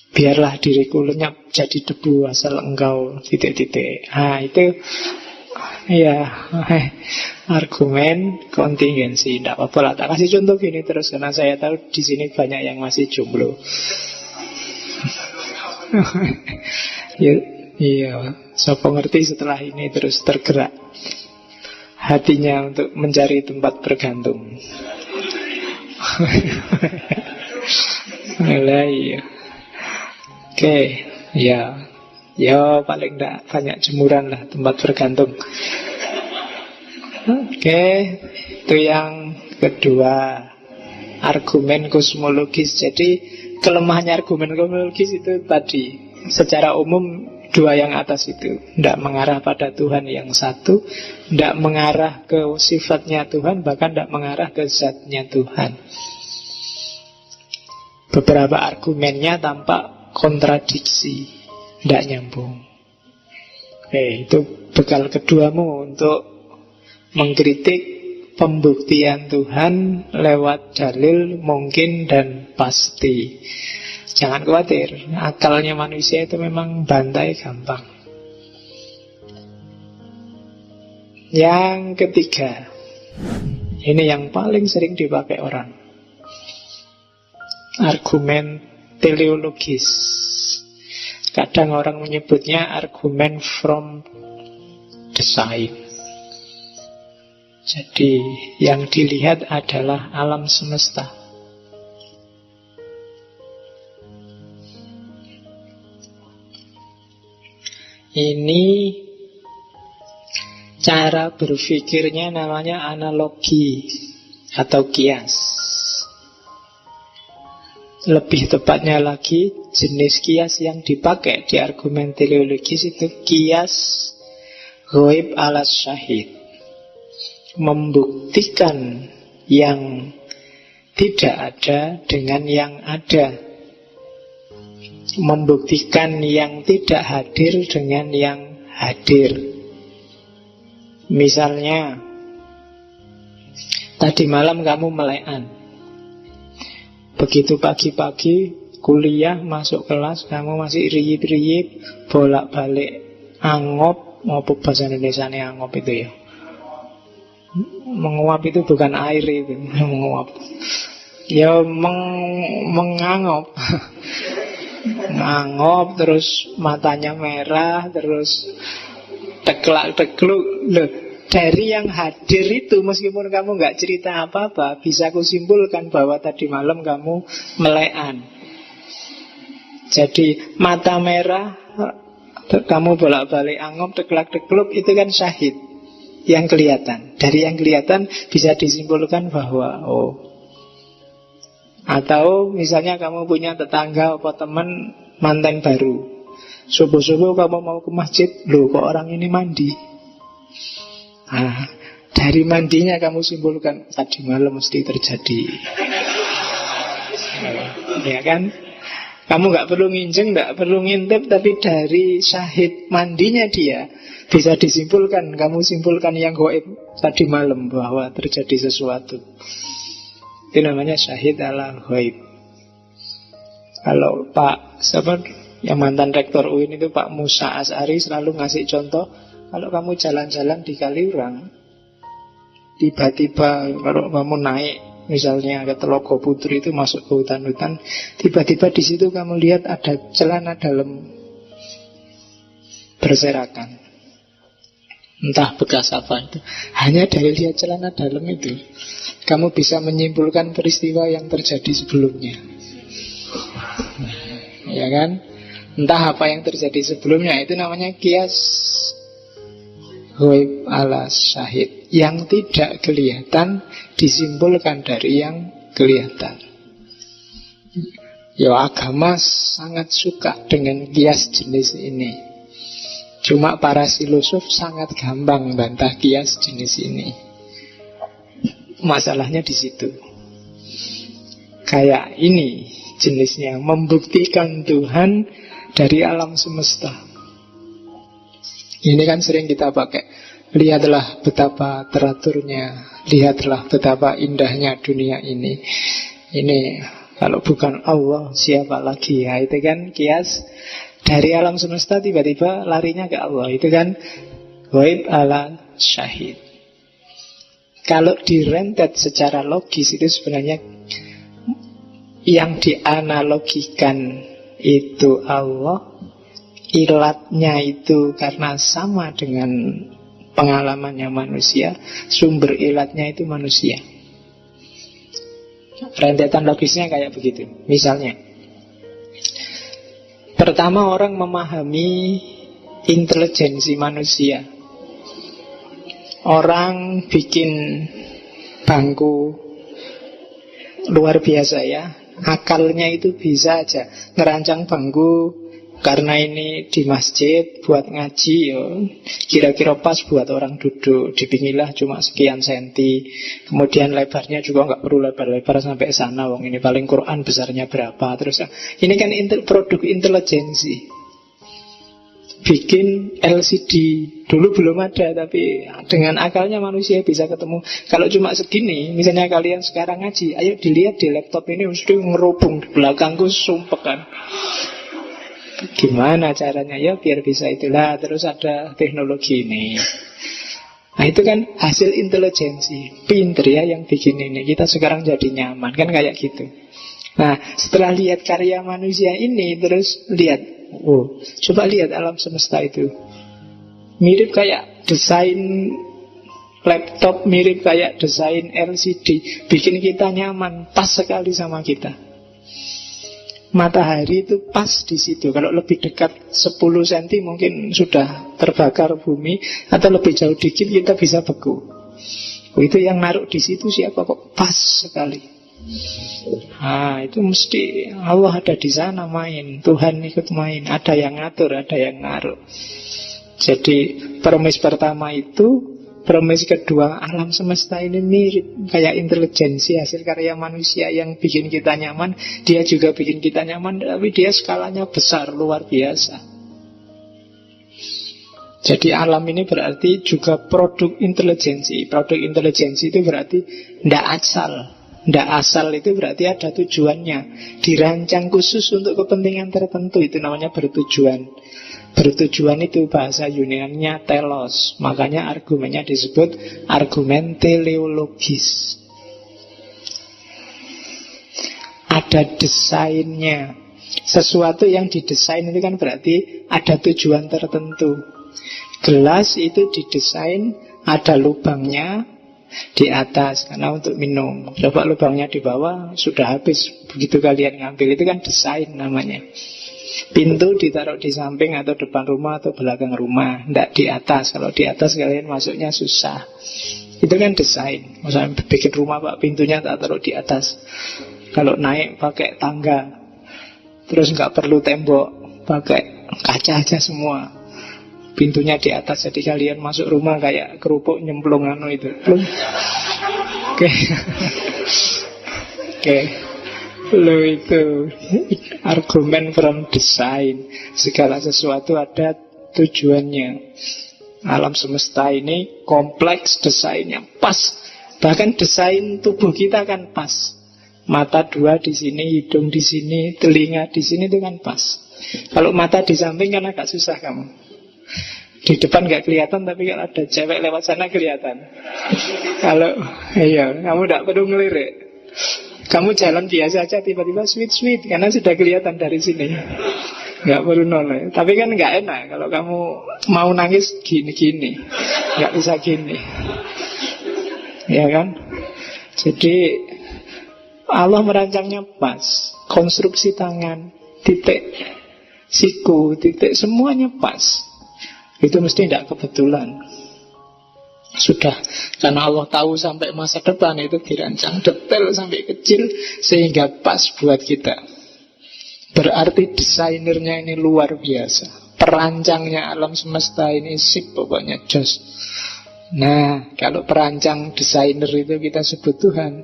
Biarlah diriku lenyap jadi debu asal engkau titik-titik. Nah itu ya argumen kontingensi. Tidak apa-apa lah, tak kasih contoh gini terus, karena saya tahu di sini banyak yang masih jomblo. Ya, iya, siapa ngerti setelah ini terus tergerak hatinya untuk mencari tempat bergantung. Iya. Oke, ya paling tidak banyak jemuran lah tempat bergantung. Oke, itu yang kedua, argumen kosmologis. Jadi kelemahannya argumen kosmologis itu tadi, secara umum dua yang atas itu, tidak mengarah pada Tuhan yang satu, tidak mengarah ke sifatnya Tuhan, bahkan tidak mengarah ke zatnya Tuhan. Beberapa argumennya tampak kontradiksi, tidak nyambung. Oke, itu bekal keduamu untuk mengkritik pembuktian Tuhan lewat dalil mungkin dan pasti. Jangan khawatir, akalnya manusia itu memang bantai gampang. Yang ketiga, ini yang paling sering dipakai orang, argumen teleologis. Kadang orang menyebutnya argumen from design. Jadi yang dilihat adalah alam semesta. Ini cara berpikirnya namanya analogi atau kias. Lebih tepatnya lagi, jenis kias yang dipakai di argumen teleologis itu kias ghaib ala syahid. Membuktikan yang tidak ada dengan yang ada. Membuktikan yang tidak hadir dengan yang hadir. Misalnya, tadi malam kamu melekan. Begitu pagi-pagi kuliah masuk kelas, kamu masih riyip-riyip, bolak-balik angop, apa bahasa Indonesianya angop itu ya? Menguap itu bukan air itu. Menguap ya mengangop. Ngangop terus matanya merah, terus teklak-tekluk. Loh, dari yang hadir itu, meskipun kamu nggak cerita apa-apa, bisa aku simpulkan bahwa tadi malam kamu melekan. Jadi mata merah, kamu bolak-balik angop, teklak-tekluk, itu kan syahid yang kelihatan. Dari yang kelihatan bisa disimpulkan bahwa atau misalnya kamu punya tetangga atau teman manten baru, subuh-subuh kamu mau ke masjid, loh kok orang ini mandi. Nah, dari mandinya kamu simpulkan tadi malam mesti terjadi. Ya kan? Kamu gak perlu nginjeng, gak perlu ngintip, tapi dari syahid mandinya dia bisa disimpulkan, kamu simpulkan yang gaib tadi malam bahwa terjadi sesuatu. Itu namanya syahid ala ghaib. Kalau Pak yang mantan rektor UIN itu Pak Musa As'ari selalu ngasih contoh, kalau kamu jalan-jalan di Kaliurang, tiba-tiba kalau kamu naik misalnya ke Telogo Putri itu masuk ke hutan-hutan, tiba-tiba di situ kamu lihat ada celana dalam berserakan. Entah bekas apa itu. Hanya dari lihat celana dalam itu kamu bisa menyimpulkan peristiwa yang terjadi sebelumnya. Ya kan? Entah apa yang terjadi sebelumnya. Itu namanya qiyas ghaib ala syahid. Yang tidak kelihatan disimpulkan dari yang kelihatan. Ya, agama sangat suka dengan qiyas jenis ini. Cuma para filosof sangat gampang bantah qiyas jenis ini. Masalahnya di situ. Kayak ini jenisnya, membuktikan Tuhan dari alam semesta. Ini kan sering kita pakai. Lihatlah betapa teraturnya, lihatlah betapa indahnya dunia ini. Ini kalau bukan Allah siapa lagi? Ya, itu kan qiyas dari alam semesta tiba-tiba larinya ke Allah. Itu kan ghaib ala syahid. Kalau direntet secara logis itu sebenarnya yang dianalogikan itu Allah, ilatnya itu karena sama dengan pengalamannya manusia, sumber ilatnya itu manusia. Rentetan logisnya kayak begitu. Misalnya, pertama orang memahami intelijensi manusia. Orang bikin bangku luar biasa ya. Akalnya itu bisa aja ngerancang bangku karena ini di masjid buat ngaji ya. Kira-kira pas buat orang duduk. Dipingilah cuma sekian senti. Kemudian lebarnya juga nggak perlu lebar-lebar sampai sana. Wong ini paling Quran besarnya berapa. Terus ini kan produk intelijensi. Bikin LCD dulu belum ada, tapi dengan akalnya manusia bisa ketemu. Kalau cuma segini, misalnya kalian sekarang ngaji, ayo dilihat di laptop ini mesti ngerubung di belakangku sumpek kan. Gimana caranya ya biar bisa itulah. Terus ada teknologi ini. Nah itu kan hasil intelijensi. Pinter ya yang bikin ini. Kita sekarang jadi nyaman kan kayak gitu. Nah setelah lihat karya manusia ini, terus lihat, coba lihat alam semesta itu. Mirip kayak desain laptop, mirip kayak desain LCD. Bikin kita nyaman, pas sekali sama kita. Matahari itu pas di situ. Kalau lebih dekat 10 cm mungkin sudah terbakar bumi, atau lebih jauh dikit kita bisa beku. Itu yang naruh di situ siapa kok? Pas sekali. Nah itu mesti Allah ada di sana main, Tuhan ikut main, ada yang ngatur, ada yang ngaruh. Jadi premis pertama itu, premis kedua, alam semesta ini mirip kayak intelijensi hasil karya manusia yang bikin kita nyaman. Dia juga bikin kita nyaman, tapi dia skalanya besar, luar biasa. Jadi alam ini berarti juga produk intelijensi. Produk intelijensi itu berarti tidak asal. Ndak asal itu berarti ada tujuannya, dirancang khusus untuk kepentingan tertentu. Itu namanya bertujuan. Bertujuan itu bahasa Yunaninya telos. Makanya argumennya disebut argumen teleologis. Ada desainnya. Sesuatu yang didesain itu kan berarti ada tujuan tertentu. Gelas itu didesain ada lubangnya di atas karena untuk minum. Coba lubangnya di bawah sudah habis. Begitu kalian ngambil, itu kan desain namanya. Pintu ditaruh di samping atau depan rumah atau belakang rumah, tidak di atas. Kalau di atas kalian masuknya susah. Itu kan desain. Misalnya bikin rumah pak, pintunya tak taruh di atas. Kalau naik pakai tangga, terus nggak perlu tembok, pakai kaca aja semua. Pintunya di atas, jadi kalian masuk rumah kayak kerupuk nyemplung itu. Oke. Oke. Lo itu argumen from design. Segala sesuatu ada tujuannya. Alam semesta ini kompleks, desainnya pas. Bahkan desain tubuh kita kan pas. Mata dua di sini, hidung di sini, telinga di sini, itu kan pas. Kalau mata di samping kan agak susah kamu. Di depan gak kelihatan, tapi kalau ada cewek lewat sana kelihatan. Kalau iya, kamu tidak perlu ngelirik. Kamu jalan biasa aja, tiba-tiba sweet karena sudah kelihatan dari sini. Gak perlu noleh. Tapi kan gak enak kalau kamu mau nangis gini-gini, gak bisa gini. Ya kan? Jadi Allah merancangnya pas. Konstruksi tangan, titik siku, titik, semuanya pas. Itu mesti tidak kebetulan. Sudah, karena Allah tahu sampai masa depan itu dirancang detail sampai kecil sehingga pas buat kita. Berarti desainernya ini luar biasa. Perancangnya alam semesta ini sip pokoknya jos. Nah, kalau perancang desainer itu kita sebut Tuhan,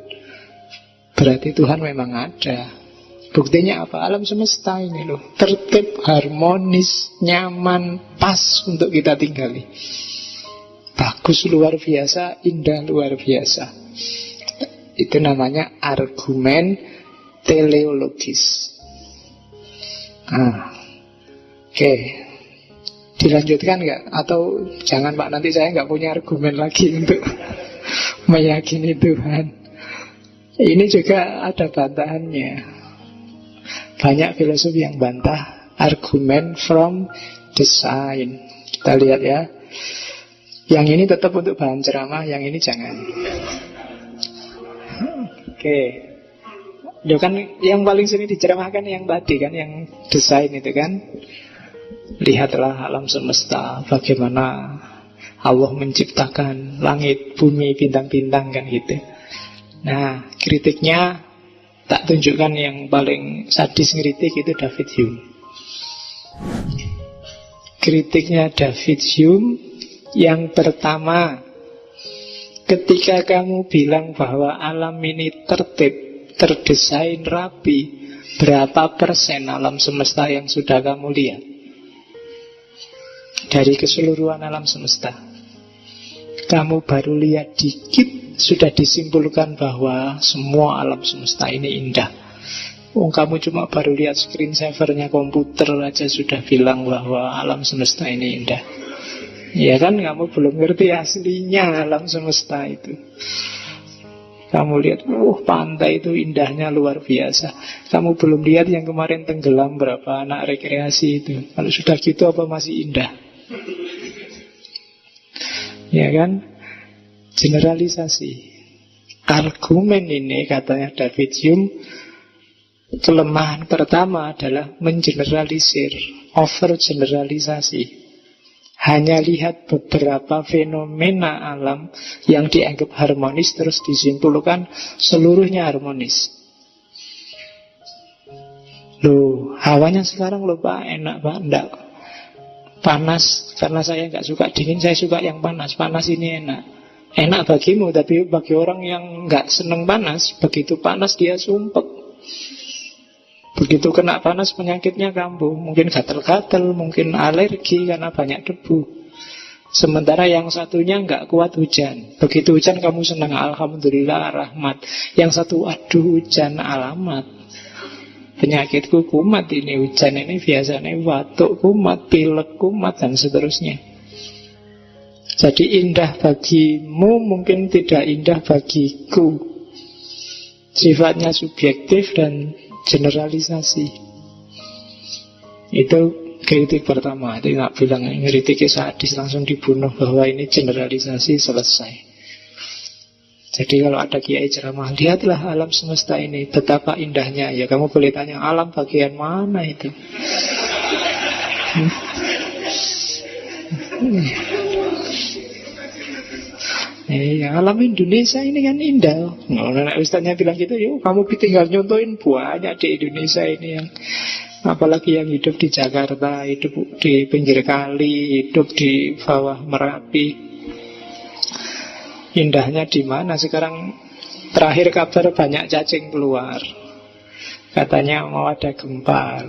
berarti Tuhan memang ada. Buktinya apa? Alam semesta ini loh, tertib, harmonis, nyaman, pas untuk kita tinggali. Bagus luar biasa, indah luar biasa. Itu namanya argumen teleologis. Oke. Dilanjutkan nggak? Atau jangan Pak, nanti saya nggak punya argumen lagi untuk meyakini Tuhan. Ini juga ada bantahannya. Banyak filosof yang bantah argumen from design. Kita lihat ya. Yang ini tetap untuk bahan ceramah, yang ini jangan. Oke. Loh kan yang paling sering diceramahkan yang tadi kan, yang desain itu kan. Lihatlah alam semesta, bagaimana Allah menciptakan langit, bumi, bintang-bintang kan gitu. Nah, kritiknya tak tunjukkan yang paling sadis ngeritik itu David Hume. Kritiknya David Hume yang pertama, ketika kamu bilang bahwa alam ini tertib, terdesain rapi, berapa persen alam semesta yang sudah kamu lihat? Dari keseluruhan alam semesta, kamu baru lihat dikit, sudah disimpulkan bahwa semua alam semesta ini indah. Kamu cuma baru lihat screensavernya komputer aja sudah bilang bahwa alam semesta ini indah. Ya kan, kamu belum ngerti aslinya alam semesta itu. Kamu lihat, pantai itu indahnya luar biasa. Kamu belum lihat yang kemarin tenggelam berapa anak rekreasi itu. Kalau sudah gitu apa masih indah? Ya kan? Generalisasi. Argumen ini katanya David Hume, kelemahan pertama adalah mengeneralisir, overgeneralisasi. Hanya lihat beberapa fenomena alam yang dianggap harmonis, terus disimpulkan seluruhnya harmonis. Loh, hawanya sekarang loh Pak, enak Pak, enggak. Panas, karena saya nggak suka dingin, saya suka yang panas. Panas ini enak. Enak bagimu, tapi bagi orang yang nggak seneng panas, begitu panas dia sumpek. Begitu kena panas penyakitnya kambuh. Mungkin gatal-gatal, mungkin alergi karena banyak debu. Sementara yang satunya nggak kuat hujan. Begitu hujan kamu senang, alhamdulillah, rahmat. Yang satu, aduh hujan, alamat. Penyakitku kumat ini, hujan ini biasanya batuk kumat, pilek kumat, dan seterusnya. Jadi indah bagimu mungkin tidak indah bagiku. Sifatnya subjektif dan generalisasi. Itu kritik pertama. Itu nggak bilang kritik sadis langsung dibunuh, bahwa ini generalisasi, selesai. Jadi kalau ada kiai ceramah, lihatlah alam semesta ini betapa indahnya. Ya kamu boleh tanya, alam bagian mana itu? Alam Indonesia ini kan indah. Nah, ustaznya bilang gitu, yuk kamu tinggal nyontoin banyak di Indonesia ini yang, apalagi yang hidup di Jakarta, hidup di pinggir kali, hidup di bawah Merapi. Indahnya di mana? Sekarang terakhir kabar banyak cacing keluar. Katanya mau ada gempa.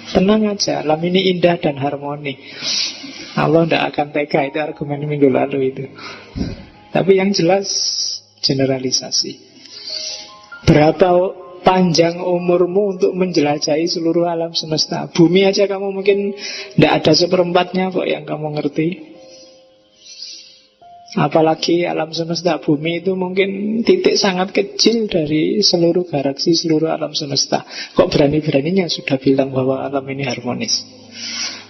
Tenang aja, alam ini indah dan harmoni. Allah tidak akan tega, itu argumen minggu lalu itu. Tapi yang jelas generalisasi. Berapa panjang umurmu untuk menjelajahi seluruh alam semesta? Bumi aja kamu mungkin tidak ada seperempatnya kok yang kamu ngerti. Apalagi alam semesta, bumi itu mungkin titik sangat kecil dari seluruh galaksi, seluruh alam semesta. Kok berani-beraninya sudah bilang bahwa alam ini harmonis?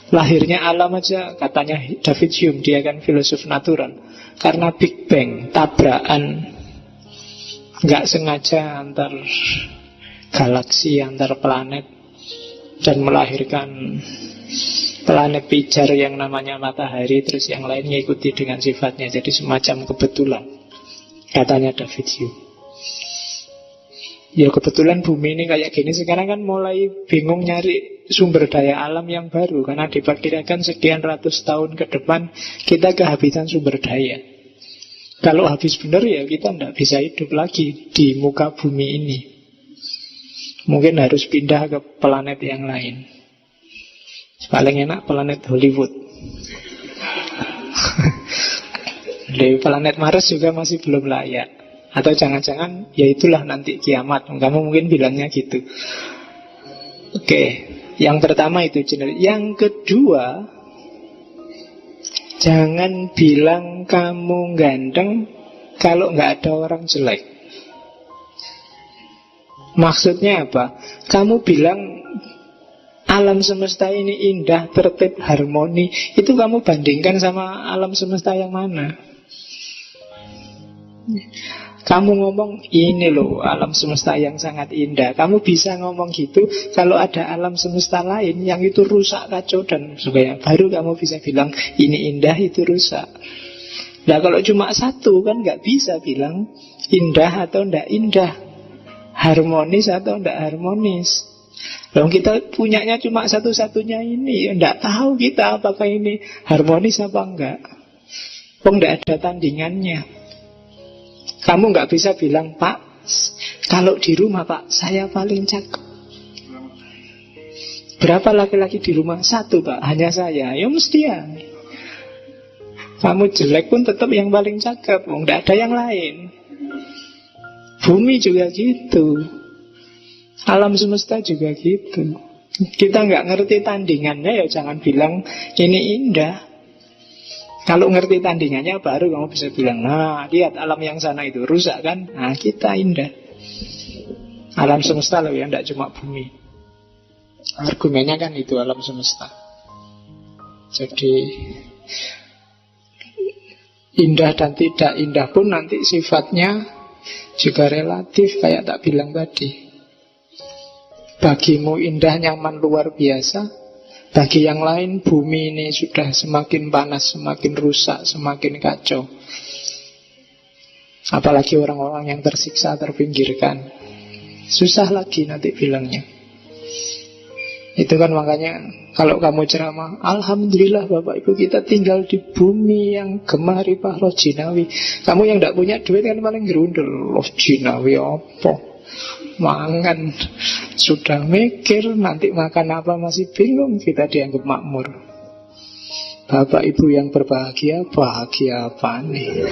Lahirnya alam aja, katanya David Hume, dia kan filosof natural, karena Big Bang, tabrakan nggak sengaja antar galaksi, antar planet, dan melahirkan planet pijar yang namanya matahari, terus yang lainnya ikuti dengan sifatnya. Jadi semacam kebetulan, katanya David Hume. Ya kebetulan bumi ini kayak gini. Sekarang kan mulai bingung nyari sumber daya alam yang baru, karena diperkirakan sekian ratus tahun ke depan kita kehabisan sumber daya. Kalau habis benar ya kita tidak bisa hidup lagi di muka bumi ini. Mungkin harus pindah ke planet yang lain. Paling enak planet Hollywood. Di planet Mars juga masih belum layak. Atau jangan-jangan ya itulah nanti kiamat. Kamu mungkin bilangnya gitu. Oke, yang pertama itu general. Yang kedua, jangan bilang kamu ganteng kalau nggak ada orang jelek. Maksudnya apa? Kamu bilang alam semesta ini indah, tertib, harmoni. Itu kamu bandingkan sama alam semesta yang mana? Kamu ngomong ini loh alam semesta yang sangat indah. Kamu bisa ngomong gitu kalau ada alam semesta lain yang itu rusak, kacau dan sebagainya. Baru kamu bisa bilang ini indah, itu rusak. Nah kalau cuma satu kan nggak bisa bilang indah atau ndak indah, harmonis atau ndak harmonis. Kalau kita punyanya cuma satu-satunya ini, ndak tahu kita apakah ini harmonis apa enggak. Ndak ada tandingannya. Kamu nggak bisa bilang, Pak, kalau di rumah Pak, saya paling cakep. Berapa laki-laki di rumah? Satu Pak, hanya saya. Ya mesti ya. Kamu jelek pun tetap yang paling cakep. Nggak ada yang lain. Bumi juga gitu. Alam semesta juga gitu. Kita nggak ngerti tandingannya, ya jangan bilang ini indah. Kalau ngerti tandingannya baru kamu bisa bilang, nah lihat alam yang sana itu rusak kan, nah kita indah. Alam semesta loh ya, tidak cuma bumi. Argumennya kan itu alam semesta. Jadi indah dan tidak indah pun nanti sifatnya juga relatif, kayak tak bilang tadi. Bagimu indah, nyaman, luar biasa. Bagi yang lain bumi ini sudah semakin panas, semakin rusak, semakin kacau. Apalagi orang-orang yang tersiksa, terpinggirkan. Susah lagi nanti bilangnya. Itu kan makanya kalau kamu ceramah, alhamdulillah Bapak Ibu kita tinggal di bumi yang gemah ripah loh jinawi. Kamu yang tidak punya duit kan paling gerundel. Loh jinawi apa? Mangan sudah mikir nanti makan apa masih bingung, kita dianggap makmur. Bapak ibu yang berbahagia, bahagia apa nih?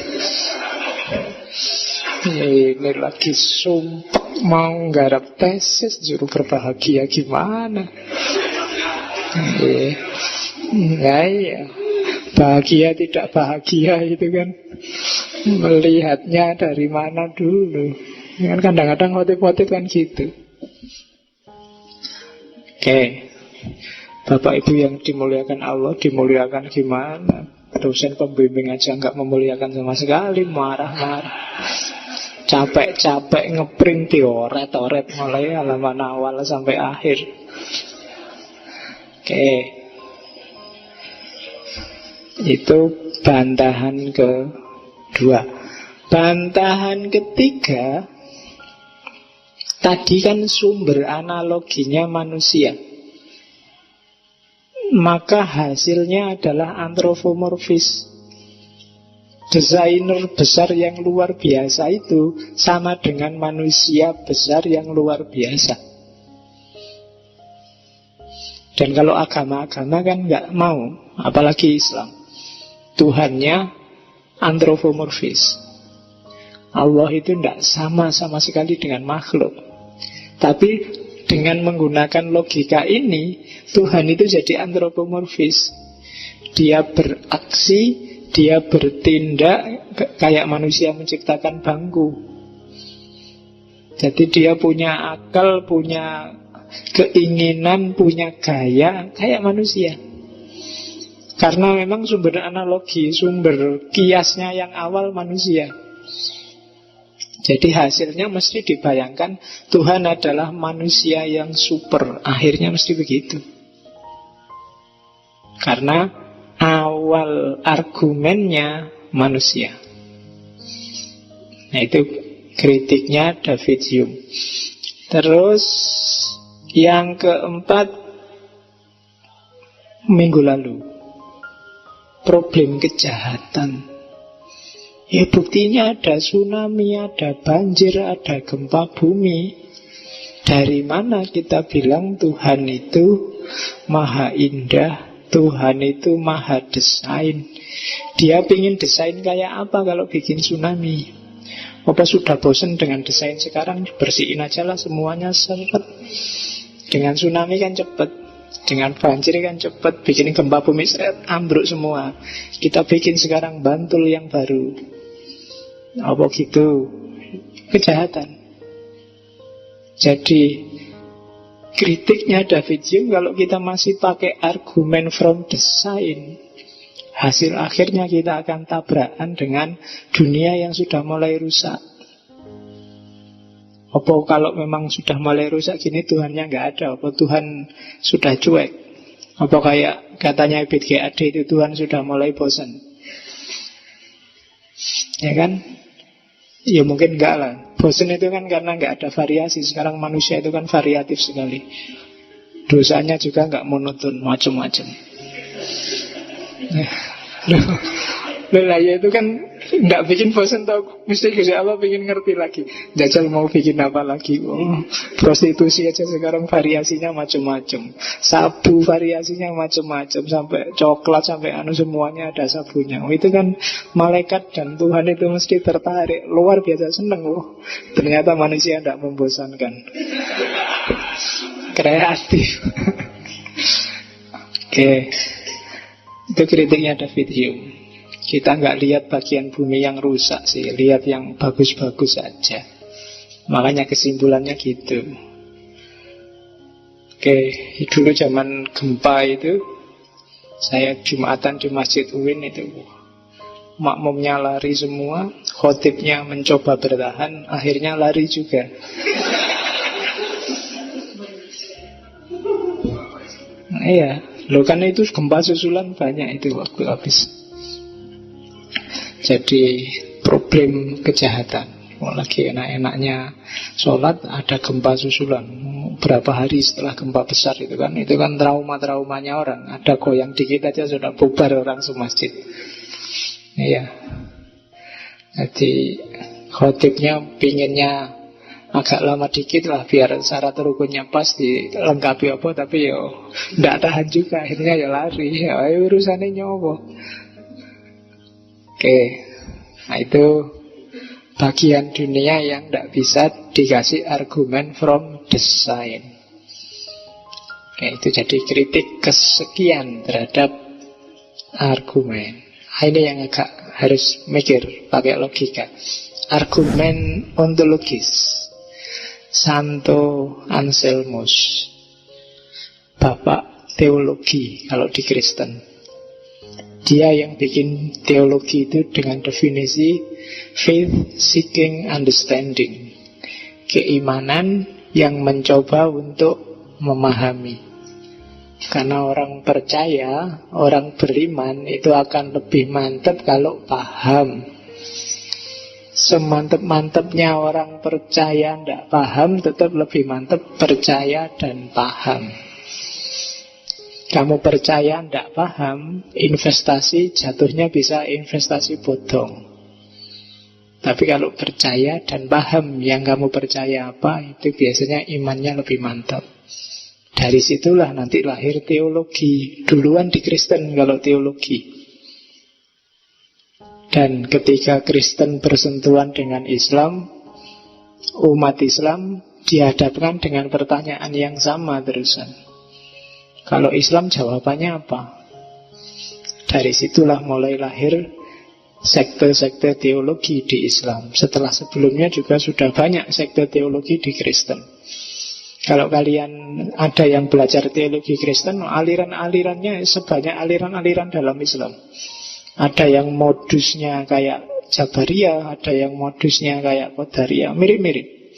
Ini lagi sumpah mau nggarap tesis juru berbahagia gimana? Iya, bahagia tidak bahagia itu kan melihatnya dari mana dulu. Kan kadang-kadang khotib-khotib kan gitu. Oke. Bapak ibu yang dimuliakan Allah, dimuliakan gimana? Dosen pembimbing aja nggak memuliakan sama sekali, marah-marah. Capek-capek ngeprint dioret-oret mulai halaman awal sampai akhir. Oke. Itu bantahan kedua. Bantahan ketiga, tadi kan sumber analoginya manusia, maka hasilnya adalah antropomorfis. Desainer besar yang luar biasa itu sama dengan manusia besar yang luar biasa. Dan kalau agama-agama kan nggak mau, apalagi Islam, Tuhannya antropomorfis. Allah itu tidak sama sekali dengan makhluk. Tapi dengan menggunakan logika ini, Tuhan itu jadi antropomorfis. Dia beraksi, dia bertindak kayak manusia menciptakan bangku. Jadi dia punya akal, punya keinginan, punya gaya kayak manusia. Karena memang sumber analogi, sumber kiasnya yang awal manusia. Jadi hasilnya mesti dibayangkan Tuhan adalah manusia yang super. Akhirnya mesti begitu. Karena awal argumennya manusia. Nah itu kritiknya David Hume. Terus yang keempat, minggu lalu, problem kejahatan. Ya buktinya ada tsunami, ada banjir, ada gempa bumi. Dari mana kita bilang Tuhan itu maha indah, Tuhan itu maha desain? Dia ingin desain kayak apa kalau bikin tsunami? Apa sudah bosan dengan desain sekarang? Bersihin aja lah semuanya seret. Dengan tsunami kan cepet, dengan banjir kan cepet, bikin gempa bumi seret, ambruk semua. Kita bikin sekarang Bantul yang baru. Apa gitu? Kejahatan. Jadi kritiknya David Hume, kalau kita masih pakai argumen from design, hasil akhirnya kita akan tabrakan dengan dunia yang sudah mulai rusak. Apa kalau memang sudah mulai rusak gini Tuhannya nggak ada? Apa Tuhan sudah cuek? Apa kayak katanya Ebit GAD itu Tuhan sudah mulai bosan? Ya kan? Ya mungkin enggak lah. Bosan itu kan karena enggak ada variasi. Sekarang manusia itu kan variatif sekali. Dosanya juga enggak monoton, macam-macam. Lah ya itu kan enggak bikin bosan tau. Mesti Gusti Allah bikin ngerti lagi. Jajal mau bikin apa lagi? Prostitusi aja sekarang variasinya macam-macam. Sabu variasinya macam-macam, sampai coklat sampai semuanya ada sabunya. Itu kan malaikat dan Tuhan itu mesti tertarik. Luar biasa seneng loh. Ternyata manusia tidak membosankan. Kreatif. Oke. Itu kritiknya David Hume. Kita nggak lihat bagian bumi yang rusak sih, lihat yang bagus-bagus saja. Makanya kesimpulannya gitu. Oke, dulu zaman gempa itu, saya Jumatan di Masjid UIN itu, makmumnya lari semua, khotibnya mencoba bertahan, akhirnya lari juga. Nah, iya, loh kan itu gempa susulan banyak itu waktu habis. Jadi problem kejahatan. Lagi enak-enaknya sholat ada gempa susulan. Berapa hari setelah gempa besar itu kan trauma-traumanya orang. Ada goyang dikit aja sudah bubar orang semasjid. Iya. Jadi khotibnya pinginnya agak lama dikit lah biar syarat rukunnya pas dilengkapi apa, tapi yo ndak tahan juga, akhirnya ya lari. Ya urusannya nyowo. Oke. Nah itu bagian dunia yang ndak bisa dikasih argumen from design. Oke, itu jadi kritik kesekian terhadap argumen. Ini yang agak harus mikir pakai logika. Argumen ontologis. Santo Anselmus, bapak teologi kalau di Kristen. Dia yang bikin teologi itu dengan definisi faith seeking understanding, keimanan yang mencoba untuk memahami. Karena orang percaya, orang beriman itu akan lebih mantap kalau paham. Semantep-mantepnya orang percaya tidak paham, tetap lebih mantep percaya dan paham. Kamu percaya tidak paham, investasi jatuhnya bisa investasi bodong. Tapi kalau percaya dan paham yang kamu percaya apa, itu biasanya imannya lebih mantap. Dari situlah nanti lahir teologi. Duluan di Kristen kalau teologi. Dan ketika Kristen bersentuhan dengan Islam, umat Islam dihadapkan dengan pertanyaan yang sama terusan. Kalau Islam jawabannya apa? Dari situlah mulai lahir sekte-sekte teologi di Islam. Setelah sebelumnya juga sudah banyak sekte teologi di Kristen. Kalau kalian ada yang belajar teologi Kristen, aliran-alirannya sebanyak aliran-aliran dalam Islam. Ada yang modusnya kayak Jabariyah, ada yang modusnya kayak Qadariyah, mirip-mirip.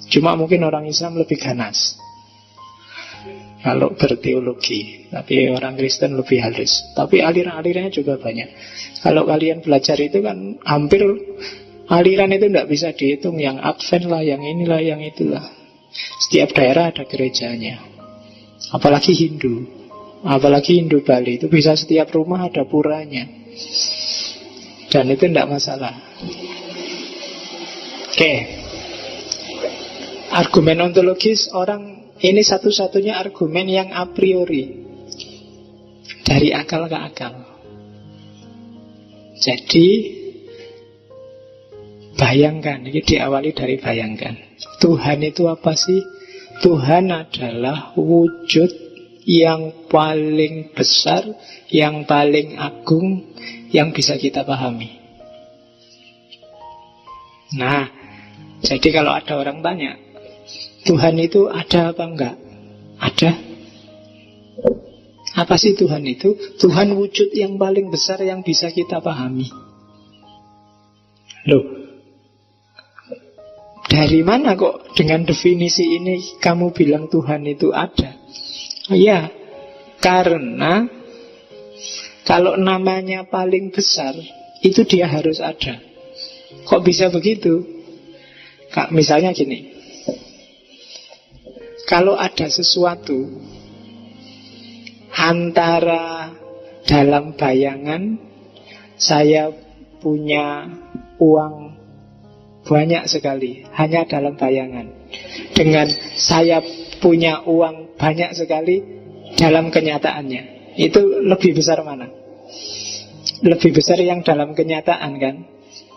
Cuma mungkin orang Islam lebih ganas kalau berteologi, tapi orang Kristen lebih halus. Tapi aliran-alirannya juga banyak. Kalau kalian belajar itu kan hampir aliran itu tidak bisa dihitung. Yang Advent lah, yang inilah, yang itulah. Setiap daerah ada gerejanya. Apalagi Hindu. Apalagi Hindu Bali itu bisa setiap rumah ada puranya. Dan itu tidak masalah. Oke. Argumen ontologis orang ini satu-satunya argumen yang a priori, dari akal ke akal. Jadi bayangkan, ini diawali dari bayangkan. Tuhan itu apa sih? Tuhan adalah wujud yang paling besar, yang paling agung, yang bisa kita pahami. Nah, jadi kalau ada orang tanya, Tuhan itu ada apa enggak? Ada. Apa sih Tuhan itu? Tuhan wujud yang paling besar yang bisa kita pahami. Loh, dari mana kok dengan definisi ini kamu bilang Tuhan itu ada? Ya, karena kalau namanya paling besar, itu dia harus ada. Kok bisa begitu? Misalnya gini, kalau ada sesuatu antara dalam bayangan saya punya uang banyak sekali, hanya dalam bayangan, dengan saya punya uang banyak sekali dalam kenyataannya, itu lebih besar mana? Lebih besar yang dalam kenyataan kan?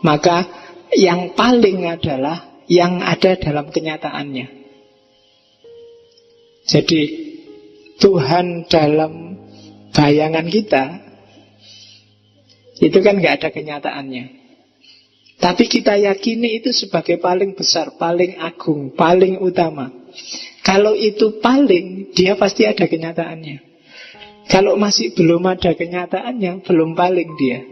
Maka yang paling adalah yang ada dalam kenyataannya. Jadi Tuhan dalam bayangan kita itu kan gak ada kenyataannya, tapi kita yakini itu sebagai paling besar, paling agung, paling utama. Kalau itu paling, dia pasti ada kenyataannya. Kalau masih belum ada kenyataannya, belum paling dia.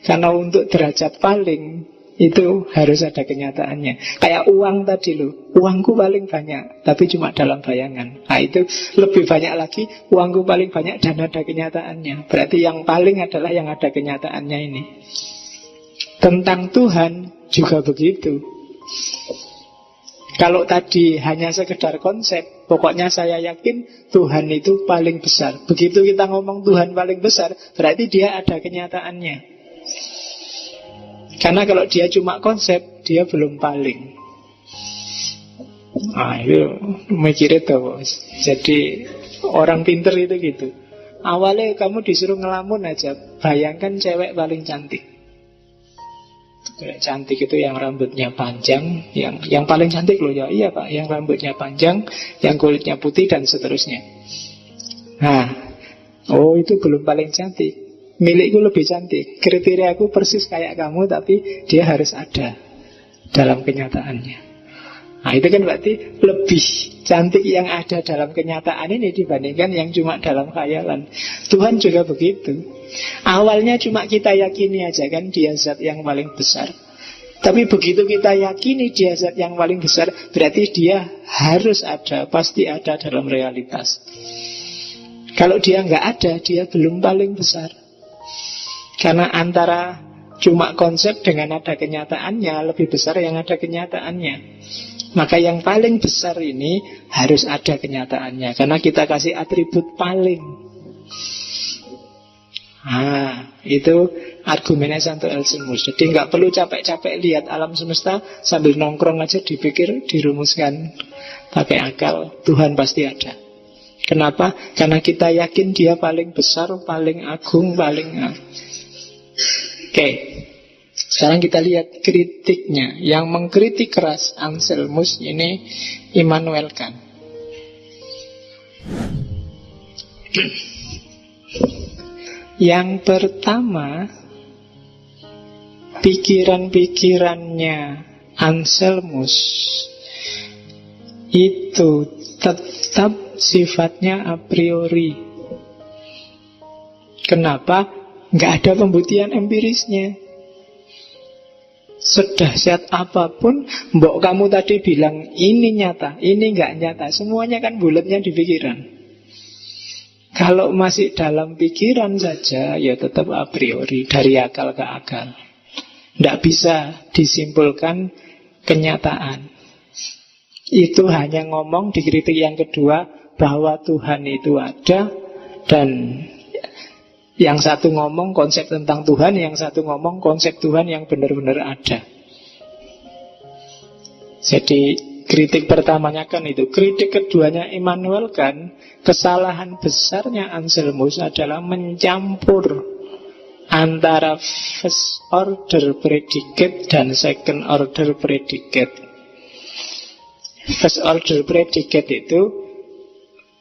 Karena untuk derajat paling, itu harus ada kenyataannya. Kayak uang tadi loh, uangku paling banyak, tapi cuma dalam bayangan. Nah itu lebih banyak lagi, uangku paling banyak dan ada kenyataannya. Berarti yang paling adalah yang ada kenyataannya ini. Tentang Tuhan juga begitu. Kalau tadi hanya sekedar konsep, pokoknya saya yakin Tuhan itu paling besar. Begitu kita ngomong Tuhan paling besar, berarti dia ada kenyataannya. Karena kalau dia cuma konsep, dia belum paling. Nah itu mikirnya tuh. Jadi orang pinter itu gitu. Awalnya kamu disuruh ngelamun aja, bayangkan cewek paling cantik. Cewek cantik itu yang rambutnya panjang, yang paling cantik loh ya. Iya Pak, yang rambutnya panjang, yang kulitnya putih dan seterusnya. Nah, oh itu belum paling cantik. Milikku lebih cantik. Kriteriaku persis kayak kamu, tapi dia harus ada dalam kenyataannya. Nah itu kan berarti lebih cantik yang ada dalam kenyataan ini dibandingkan yang cuma dalam khayalan. Tuhan juga begitu. Awalnya cuma kita yakini aja kan dia zat yang paling besar. Tapi begitu kita yakini dia zat yang paling besar, berarti dia harus ada, pasti ada dalam realitas. Kalau dia nggak ada, dia belum paling besar. Karena antara cuma konsep dengan ada kenyataannya, lebih besar yang ada kenyataannya. Maka yang paling besar ini harus ada kenyataannya, karena kita kasih atribut paling. Itu argumennya Santo Elsemus. Jadi nggak perlu capek-capek lihat alam semesta, sambil nongkrong aja dipikir, dirumuskan pakai akal. Tuhan pasti ada. Kenapa? Karena kita yakin dia paling besar, paling agung, paling... Oke. Sekarang kita lihat kritiknya. Yang mengkritik keras Anselmus ini Immanuel Kant. Yang pertama, pikiran-pikirannya Anselmus itu tetap sifatnya a priori. Kenapa? Nggak ada pembuktian empirisnya. Sedahsyat apapun, mbok kamu tadi bilang ini nyata, ini nggak nyata, semuanya kan bulatnya di pikiran. Kalau masih dalam pikiran saja, ya tetap a priori, dari akal ke akal. Nggak bisa disimpulkan kenyataan. Itu hanya ngomong di kritik yang kedua bahwa Tuhan itu ada, dan yang satu ngomong konsep tentang Tuhan, yang satu ngomong konsep Tuhan yang benar-benar ada. Jadi kritik pertamanya kan itu. Kritik keduanya Immanuel Kant, kesalahan besarnya Anselmus adalah mencampur antara first order predicate dan second order predicate. First order predicate itu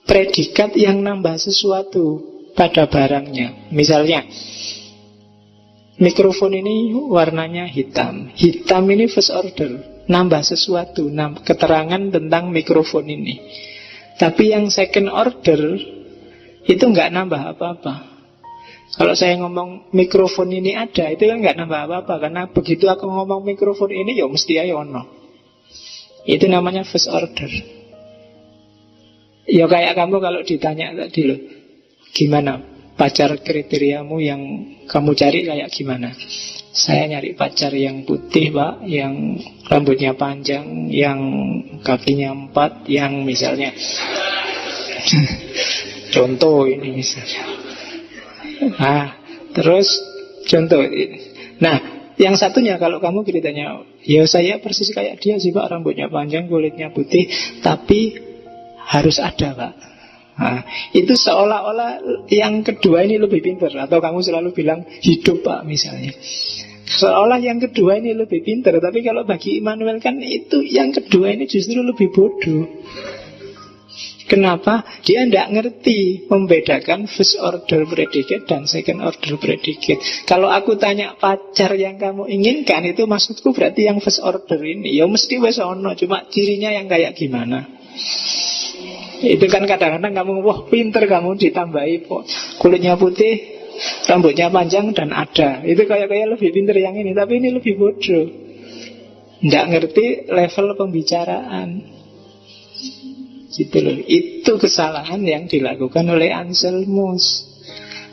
predikat yang nambah sesuatu pada barangnya. Misalnya mikrofon ini warnanya hitam. Hitam ini first order, nambah sesuatu, keterangan tentang mikrofon ini. Tapi yang second order itu nggak nambah apa-apa. Kalau saya ngomong mikrofon ini ada, itu kan nggak nambah apa-apa. Karena begitu aku ngomong mikrofon ini, ya mesti ayo ono. Itu namanya first order. Ya kayak kamu kalau ditanya tadi loh, gimana pacar kriteriamu yang kamu cari kayak gimana? Saya nyari pacar yang putih Pak, yang rambutnya panjang, yang kakinya 4, yang misalnya contoh ini misalnya. Terus contoh. Nah, yang satunya kalau kamu ceritanya, ya saya persis kayak dia sih Pak, rambutnya panjang, kulitnya putih, tapi harus ada Pak. Itu seolah-olah yang kedua ini lebih pintar. Atau kamu selalu bilang hidup Pak misalnya, seolah yang kedua ini lebih pintar. Tapi kalau bagi Immanuel kan itu yang kedua ini justru lebih bodoh. Kenapa? Dia tidak ngerti membedakan first order predicate dan second order predicate. Kalau aku tanya pacar yang kamu inginkan, itu maksudku berarti yang first order ini. Ya mesti wes ono, cuma cirinya yang kayak gimana. Itu kan kadang-kadang kamu, wah pinter kamu, ditambahi kulitnya putih, rambutnya panjang dan ada. Itu kayak lebih pinter yang ini, tapi ini lebih bodoh. Nggak ngerti level pembicaraan. Gitu loh. Itu kesalahan yang dilakukan oleh Anselmus.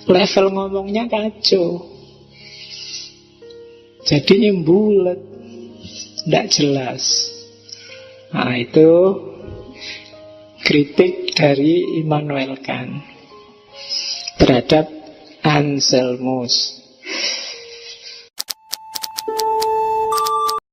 Level ngomongnya kacau. Jadi bulat, nggak jelas. Nah itu kritik dari Immanuel Kant terhadap Anselmus.